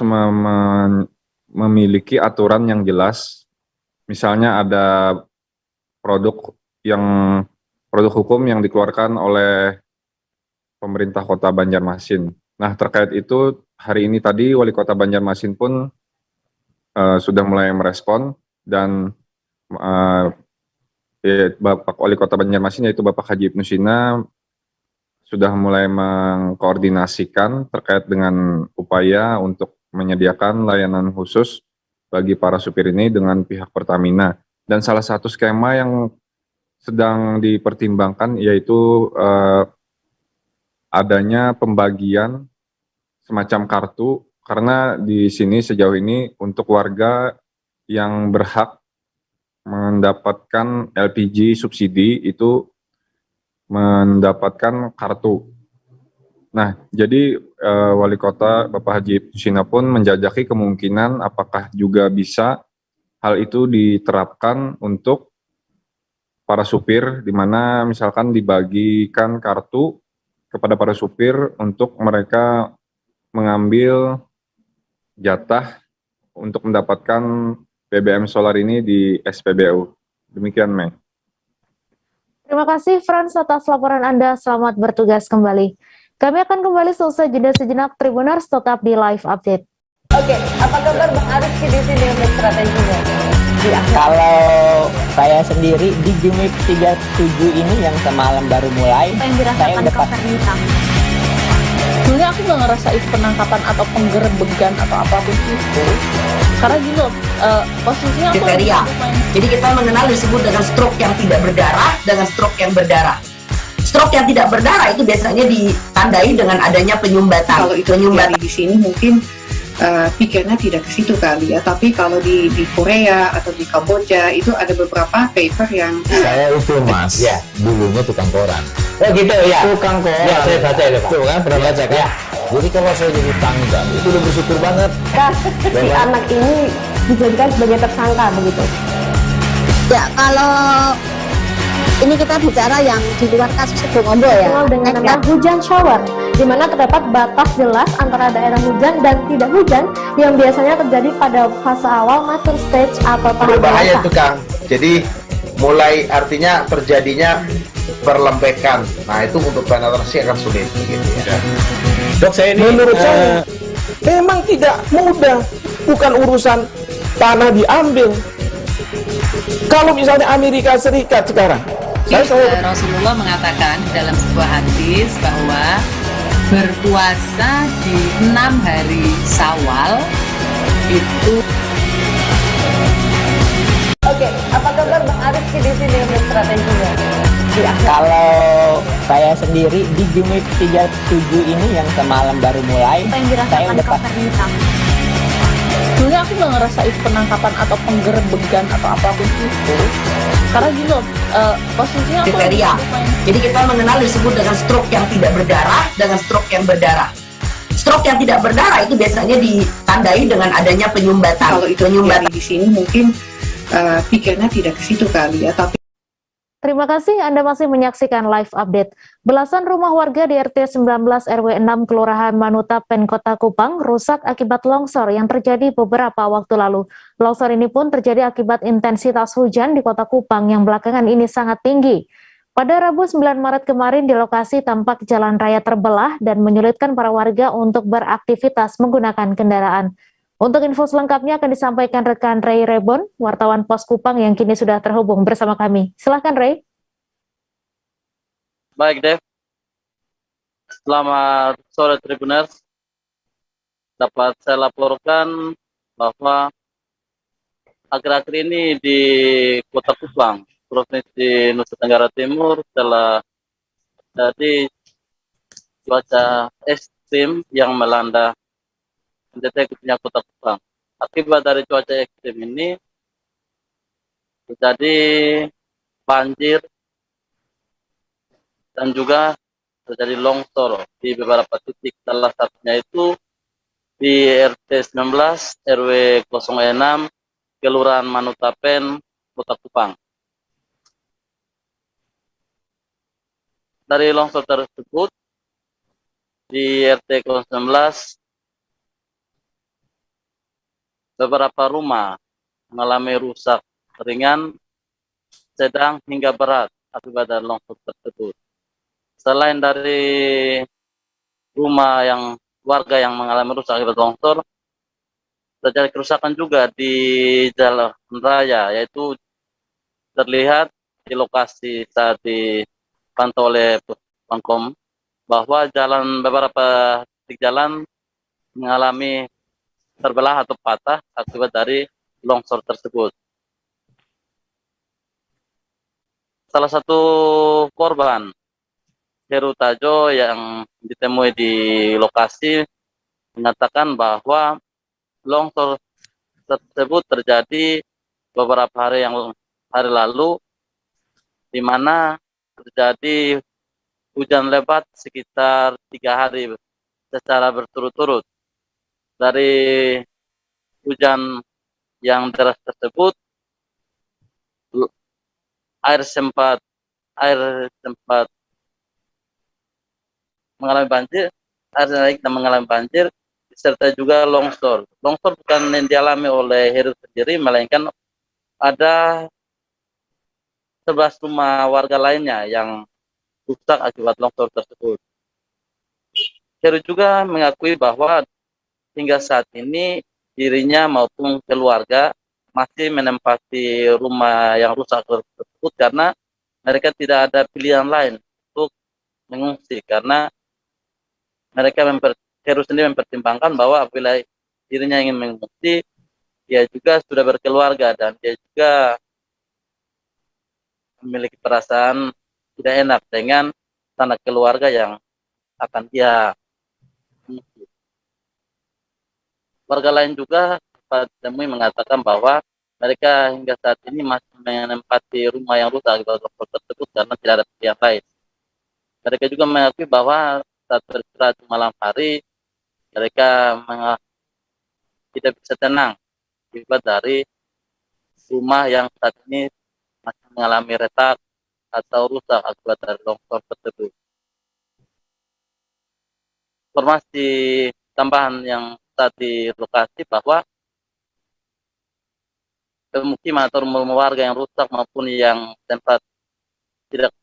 memiliki aturan yang jelas. Misalnya ada produk hukum yang dikeluarkan oleh pemerintah Kota Banjarmasin. Nah, terkait itu hari ini tadi Wali Kota Banjarmasin pun sudah mulai merespon, dan Bapak Wali Kota Banjarmasin yaitu Bapak Haji Ibnu Sina sudah mulai mengkoordinasikan terkait dengan upaya untuk menyediakan layanan khusus bagi para supir ini dengan pihak Pertamina. Dan salah satu skema yang sedang dipertimbangkan yaitu adanya pembagian semacam kartu, karena di sini sejauh ini untuk warga yang berhak mendapatkan LPG subsidi itu mendapatkan kartu. Nah, jadi Wali Kota Bapak Haji Sina pun menjajaki kemungkinan apakah juga bisa hal itu diterapkan untuk para supir, di mana misalkan dibagikan kartu kepada para supir untuk mereka mengambil jatah untuk mendapatkan BBM solar ini di SPBU. Demikian, Mei. Terima kasih Frans atas laporan Anda. Selamat bertugas kembali. Kami akan kembali selesai jeda sejenak. Tribuners tetap di live update. Oke, apa kabar Bang Arif di sini untuk strateginya? Ya, kalau saya sendiri di Gimik 37 ini yang semalam baru mulai, Apa yang dirasakan Kak Fernita? Sebenarnya aku nggak ngerasa itu penangkapan atau penggerebegan atau apapun itu. Karena gini loh, posisinya aku kriteria. Jadi kita mengenal disebut dengan stroke yang tidak berdarah dengan stroke yang berdarah. Stroke yang tidak berdarah itu biasanya ditandai dengan adanya penyumbatan. Kalau itu terjadi di sini mungkin pikirnya tidak ke situ kali ya, tapi kalau di Korea atau di Kamboja itu ada beberapa paper yang Saya itu Mas, ya, dulunya tukang koran. Oh gitu ya, Tukang koran. ya saya baca ya Pak. Tuh kan, pernah baca kan? Ya. Jadi kalau saya jadi tanggal, itu udah bersyukur banget. Si anak ini dijadikan sebagai tersangka begitu. Ya, kalau ini kita bicara yang di luar kasus Sebongondo ya. Dikenal dengan nama hujan shower, di mana terdapat batas jelas antara daerah hujan dan tidak hujan yang biasanya terjadi pada fase awal mature stage atau tahap Berbahaya dewasa. itu Kang. Jadi mulai artinya terjadinya perlempekan. Nah itu untuk penetrasi akan sulit gitu ya. Dok, saya ini menurut saya memang tidak mudah, bukan urusan tanah diambil. Kalau misalnya Amerika Serikat sekarang, Rasulullah mengatakan dalam sebuah hadis bahwa berpuasa di 6 hari Syawal itu. Oke, apa kabar Bang Arif di sini untuk strateginya? Ya, kalau saya sendiri di Gimik 37 ini yang semalam baru mulai, Apa yang saya dirasakan udah Kak Fernita? Sebenarnya aku nggak ngerasa itu penangkapan atau penggerebegan atau apapun itu. Karena gini loh, posisinya aku Kriteria. Jadi kita mengenal disebut dengan stroke yang tidak berdarah dengan stroke yang berdarah. Stroke yang tidak berdarah itu biasanya ditandai dengan adanya penyumbatan. kalau itu terjadi di sini mungkin pikirnya tidak ke situ kali ya, tapi Terima kasih Anda masih menyaksikan live update. Belasan rumah warga di RT 19 RW 6 Kelurahan Manutapen Kota Kupang rusak akibat longsor yang terjadi beberapa waktu lalu. Longsor ini pun terjadi akibat intensitas hujan di Kota Kupang yang belakangan ini sangat tinggi. Pada Rabu 9 Maret kemarin di lokasi tampak jalan raya terbelah dan menyulitkan para warga untuk beraktivitas menggunakan kendaraan. Untuk info selengkapnya akan disampaikan rekan Ray Rebon, wartawan Pos Kupang yang kini sudah terhubung bersama kami. Silahkan Ray. Baik, Dev. Selamat sore Tribuners. Dapat saya laporkan bahwa akhir-akhir ini di Kota Kupang, Provinsi Nusa Tenggara Timur, telah terjadi cuaca ekstrim yang melanda NTT khususnya Kota Kupang. Akibat dari cuaca ekstrim ini terjadi banjir dan juga terjadi longsor di beberapa titik. Salah satunya itu di RT 19 RW 06 Kelurahan Manutapen, Kota Kupang. Dari longsor tersebut di RT 19 beberapa rumah mengalami rusak ringan, sedang hingga berat akibat dari longsor tersebut. Selain dari rumah yang warga yang mengalami rusak akibat longsor, terjadi kerusakan juga di jalan raya, yaitu terlihat di lokasi saat dipantau oleh Pemkom bahwa beberapa titik jalan mengalami terbelah atau patah akibat dari longsor tersebut. Salah satu korban, Heru Tajo, yang ditemui di lokasi mengatakan bahwa longsor tersebut terjadi beberapa hari lalu, di mana terjadi hujan lebat sekitar 3 hari secara berturut-turut. Dari hujan yang deras tersebut, air sempat mengalami banjir, air naik dan mengalami banjir, serta juga longsor. Longsor bukan yang dialami oleh Heru sendiri, melainkan ada 11 rumah warga lainnya yang rusak akibat longsor tersebut. Heru juga mengakui bahwa hingga saat ini dirinya maupun keluarga masih menempati rumah yang rusak tersebut karena mereka tidak ada pilihan lain untuk mengungsi, karena mereka Heru sendiri mempertimbangkan bahwa apabila dirinya ingin mengungsi, dia juga sudah berkeluarga dan dia juga memiliki perasaan tidak enak dengan sanak keluarga yang akan dia mengungsi. Warga lain juga sempat temui mengatakan bahwa mereka hingga saat ini masih menempati rumah yang rusak akibat longsor tersebut karena tidak ada pilihan lain. Mereka juga mengakui bahwa saat beristirahat malam hari, mereka tidak bisa tenang akibat dari rumah yang saat ini masih mengalami retak atau rusak akibat dari longsor tersebut. Informasi tambahan yang saat di lokasi bahwa pemukiman atau rumah warga yang rusak maupun yang sempat tidak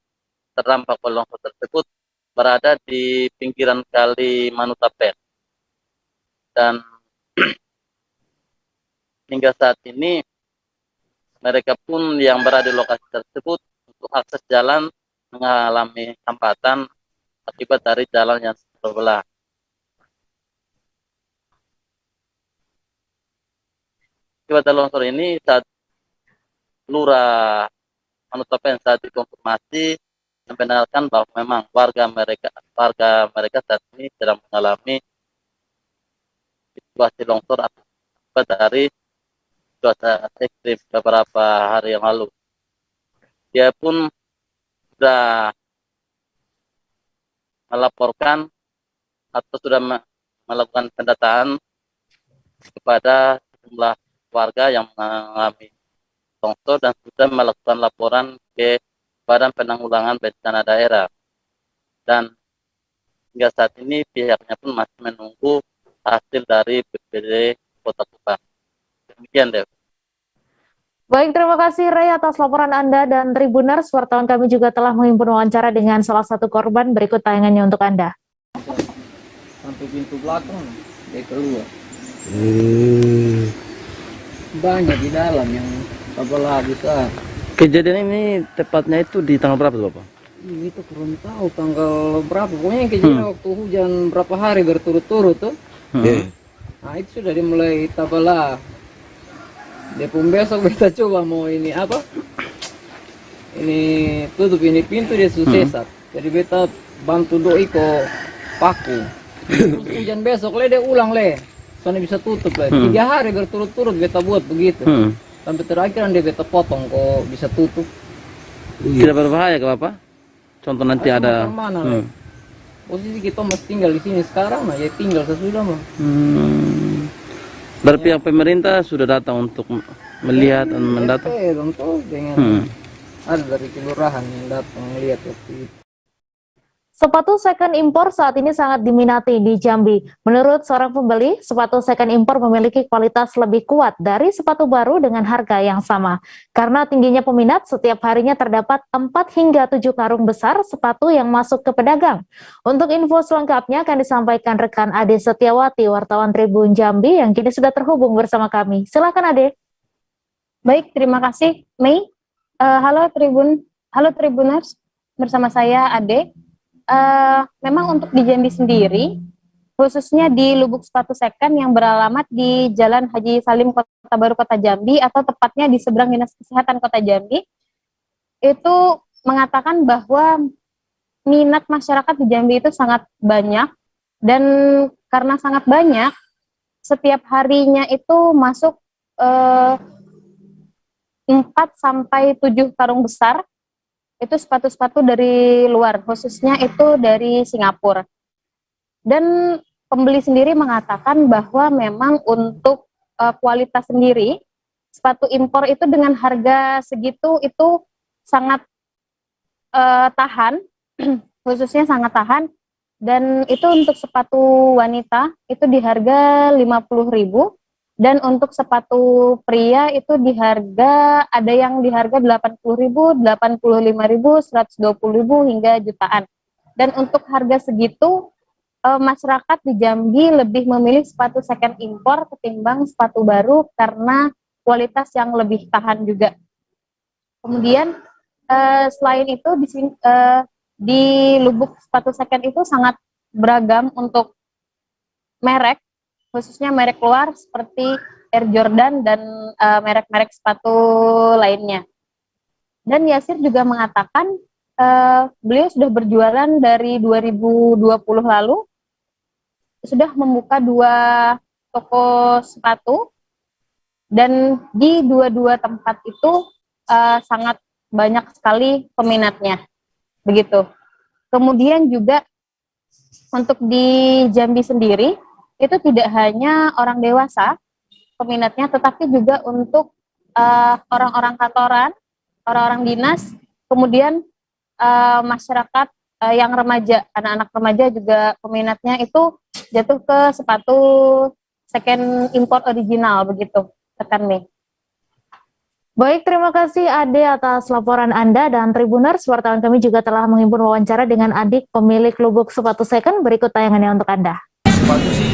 terdampak oleh longsor tersebut berada di pinggiran kali Manutapen. Dan hingga saat ini mereka pun yang berada di lokasi tersebut untuk akses jalan mengalami hambatan akibat dari jalan yang terbelah. Akibat dari longsor ini, saat Lurah Manutapen saat dikonfirmasi membenarkan bahwa memang warga mereka saat ini sedang mengalami situasi longsor akibat dari cuaca ekstrim beberapa hari yang lalu. Dia pun sudah melaporkan atau sudah melakukan pendataan kepada sejumlah warga yang mengalami longsor dan sudah melakukan laporan ke Badan Penanggulangan Bencana Daerah. Dan hingga saat ini pihaknya pun masih menunggu hasil dari BPBD Kota Kupang. Demikian, Dev. Baik, terima kasih Ray atas laporan Anda, dan Tribuners, wartawan kami juga telah menghimpun wawancara dengan salah satu korban. Berikut tayangannya untuk Anda. Sampai pintu belakang dia keluar. Banyak di dalam yang sebelah besar. Kejadian ini tepatnya itu di tanggal berapa tuh Bapak? Itu kurang tahu tanggal berapa. Pokoknya kejadian waktu hujan berapa hari berturut-turut tuh. Nah itu sudah dimulai tabelah. Dia pun besok kita coba mau ini apa? Ini tutup ini pintu dia sesat. Jadi beta bantu doi ko paku. Terus hujan besok le dia ulang le. soalnya bisa tutup lah. 3 hari berturut-turut beta buat begitu. Sampai terakhir dia beta potong kok bisa tutup. Tidak berbahaya ke Bapak? Contoh nanti ada Mana posisi kita masih tinggal di sini sekarang ya tinggal sesudah mah. Dari pihak pemerintah sudah datang untuk melihat dan mendata. Tentu dengan ada dari kelurahan yang datang melihat waktu itu. Sepatu second impor saat ini sangat diminati di Jambi. Menurut seorang pembeli, sepatu second impor memiliki kualitas lebih kuat dari sepatu baru dengan harga yang sama. Karena tingginya peminat, setiap harinya terdapat 4 hingga 7 karung besar sepatu yang masuk ke pedagang. Untuk info selengkapnya akan disampaikan rekan Ade Setiawati, wartawan Tribun Jambi yang kini sudah terhubung bersama kami. Silakan Ade. Baik, terima kasih Mei. Halo Tribuners, bersama saya Ade. Memang untuk di Jambi sendiri, khususnya di Lubuk Sepatu Second yang beralamat di Jalan Haji Salim Kota Baru Kota Jambi atau tepatnya di seberang Dinas Kesehatan Kota Jambi, itu mengatakan bahwa minat masyarakat di Jambi itu sangat banyak, dan karena sangat banyak, setiap harinya itu masuk 4 sampai 7 karung besar itu sepatu-sepatu dari luar, khususnya itu dari Singapura. Dan pembeli sendiri mengatakan bahwa memang untuk kualitas sendiri, sepatu impor itu dengan harga segitu itu sangat tahan, khususnya sangat tahan. Dan itu untuk sepatu wanita itu di harga 50.000. Dan untuk sepatu pria itu di harga, ada yang di harga 80.000, 85.000, 120.000 hingga jutaan. Dan untuk harga segitu, masyarakat di Jambi lebih memilih sepatu second impor ketimbang sepatu baru karena kualitas yang lebih tahan juga. Kemudian selain itu di Lubuk Sepatu Second itu sangat beragam untuk merek, khususnya merek luar seperti Air Jordan dan merek-merek sepatu lainnya. Dan Yasir juga mengatakan beliau sudah berjualan dari 2020 lalu, sudah membuka 2 toko sepatu, dan di dua-dua tempat itu sangat banyak sekali peminatnya. Begitu. Kemudian juga untuk di Jambi sendiri, itu tidak hanya orang dewasa peminatnya, tetapi juga untuk orang-orang kantoran, orang-orang dinas, kemudian masyarakat yang remaja, anak-anak remaja juga peminatnya itu jatuh ke sepatu second import original, begitu, rekan Mei. Baik, terima kasih Ade atas laporan Anda, dan Tribuners, wartawan kami juga telah menghimpun wawancara dengan adik pemilik Lubuk Sepatu Second. Berikut tayangannya untuk Anda. Sepatu sih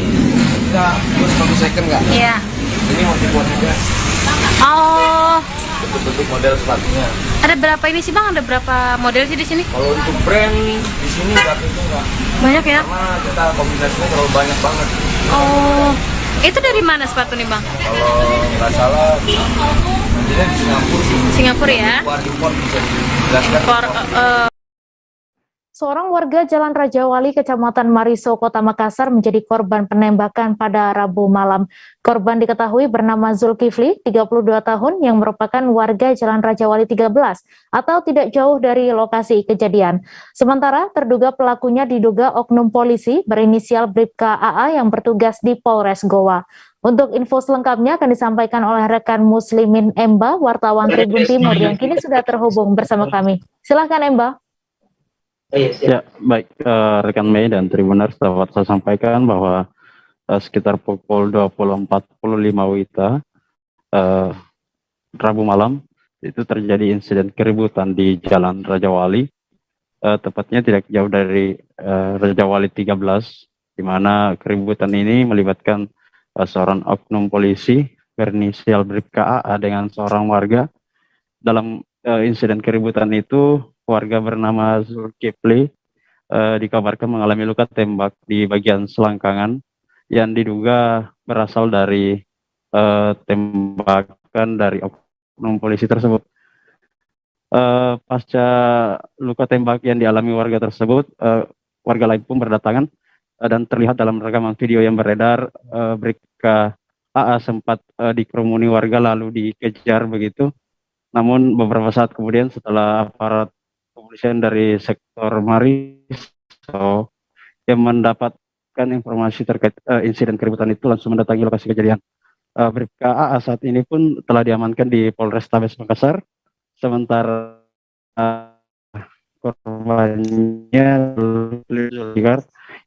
kita buat sepatu second nggak? Iya. Ini mau dibuat juga. Oh. Bentuk model sepatunya. Ada berapa ini sih Bang? Ada berapa model sih di sini? Kalau untuk brand di sini nggak itu nggak. Banyak ya? Karena kita kombinasinya terlalu banyak banget. Oh. Itu dari mana sepatu nih Bang? Kalau nggak salah, nantinya di Singapura sih. Singapura ya? Impor bisa dijelaskan. Seorang warga Jalan Raja Wali, Kecamatan Mariso, Kota Makassar menjadi korban penembakan pada Rabu malam. Korban diketahui bernama Zulkifli, 32 tahun, yang merupakan warga Jalan Raja Wali 13, atau tidak jauh dari lokasi kejadian. Sementara terduga pelakunya diduga oknum polisi berinisial Bribka AA yang bertugas di Polres Goa. Untuk info selengkapnya akan disampaikan oleh rekan Muslimin Emba, wartawan Tribun Timur, yang kini sudah terhubung bersama kami. Silakan Emba. Ya, baik, rekan Mei dan Tribuners, dapat saya sampaikan bahwa sekitar pukul 20.45 WITA Rabu malam itu terjadi insiden keributan di Jalan Raja Wali, tepatnya tidak jauh dari Raja Wali 13, di mana keributan ini melibatkan seorang oknum polisi berinisial Bribka AA dengan seorang warga. Dalam insiden keributan itu, warga bernama Zulkifli dikabarkan mengalami luka tembak di bagian selangkangan yang diduga berasal dari tembakan dari oknum polisi tersebut. Pasca luka tembak yang dialami warga tersebut, warga lain pun berdatangan dan terlihat dalam rekaman video yang beredar, Bribka AA sempat dikerumuni warga lalu dikejar begitu. Namun beberapa saat kemudian setelah aparat kepolisian dari sektor Mariso yang mendapatkan informasi terkait insiden keributan itu langsung mendatangi lokasi kejadian. Bribka AA saat ini pun telah diamankan di Polrestabes Makassar, sementara korbannya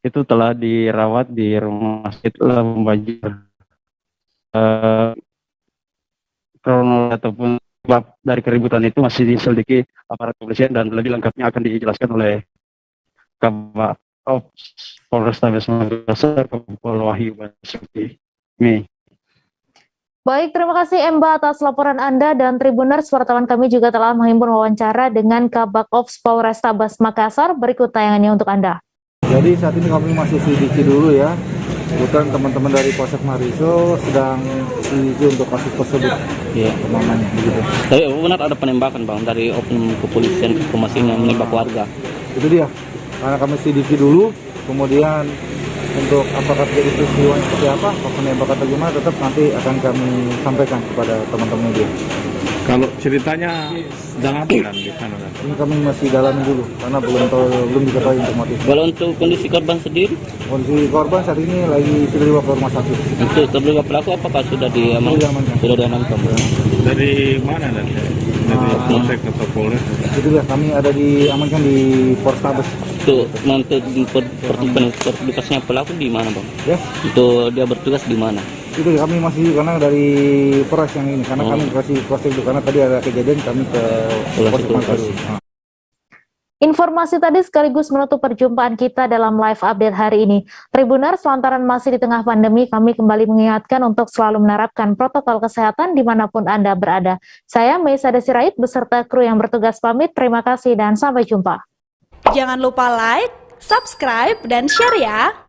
itu telah dirawat di rumah sakit Lambanjir. Kronologi ataupun sebab dari keributan itu masih diselidiki aparat kepolisian dan lebih lengkapnya akan dijelaskan oleh Kabak Ops Polrestabes Makassar, Kompol Wahyu Basuki. Baik, terima kasih Emba atas laporan Anda, dan Tribuners, wartawan kami juga telah menghimpun wawancara dengan Kabak Ops Polrestabes Makassar. Berikut tayangannya untuk Anda. Jadi saat ini kami masih selidiki dulu ya. Kebetulan teman-teman dari Polsek Mariso sedang selidiki untuk kasus tersebut. Iya, namanya begitu. Tapi benar ada penembakan Bang dari oknum kepolisian informasi yang menembak warga. Itu dia. Karena kami selidiki dulu, kemudian untuk apakah terjadi peristiwa seperti apa, penembakan atau gimana, tetap nanti akan kami sampaikan kepada teman-teman media. Kalau ceritanya sedang apa kan di sana? Ini kami masih dalami dulu karena belum diketahui informasi. Kalau untuk kondisi korban sendiri? Kondisi korban saat ini lagi sudah dibawa ke rumah sakit. Untuk terduga pelaku apakah sudah diamankan? Sudah diamankan. Dari mana dan? Dari Polsek atau Polres? Itu ya, kami ada diamankan di Polrestabes. Untuk bertugasnya pelaku di mana Bang? Ya. Untuk dia bertugas di mana? Itu ya, kami masih karena dari Polres yang ini, karena kami kasih proses itu karena tadi ada kejadian kami ke Polsek Makassar. Informasi tadi sekaligus menutup perjumpaan kita dalam live update hari ini. Tribuners, lantaran masih di tengah pandemi, kami kembali mengingatkan untuk selalu menerapkan protokol kesehatan dimanapun Anda berada. Saya Meisa Desirait beserta kru yang bertugas pamit. Terima kasih dan sampai jumpa. Jangan lupa like, subscribe, dan share ya.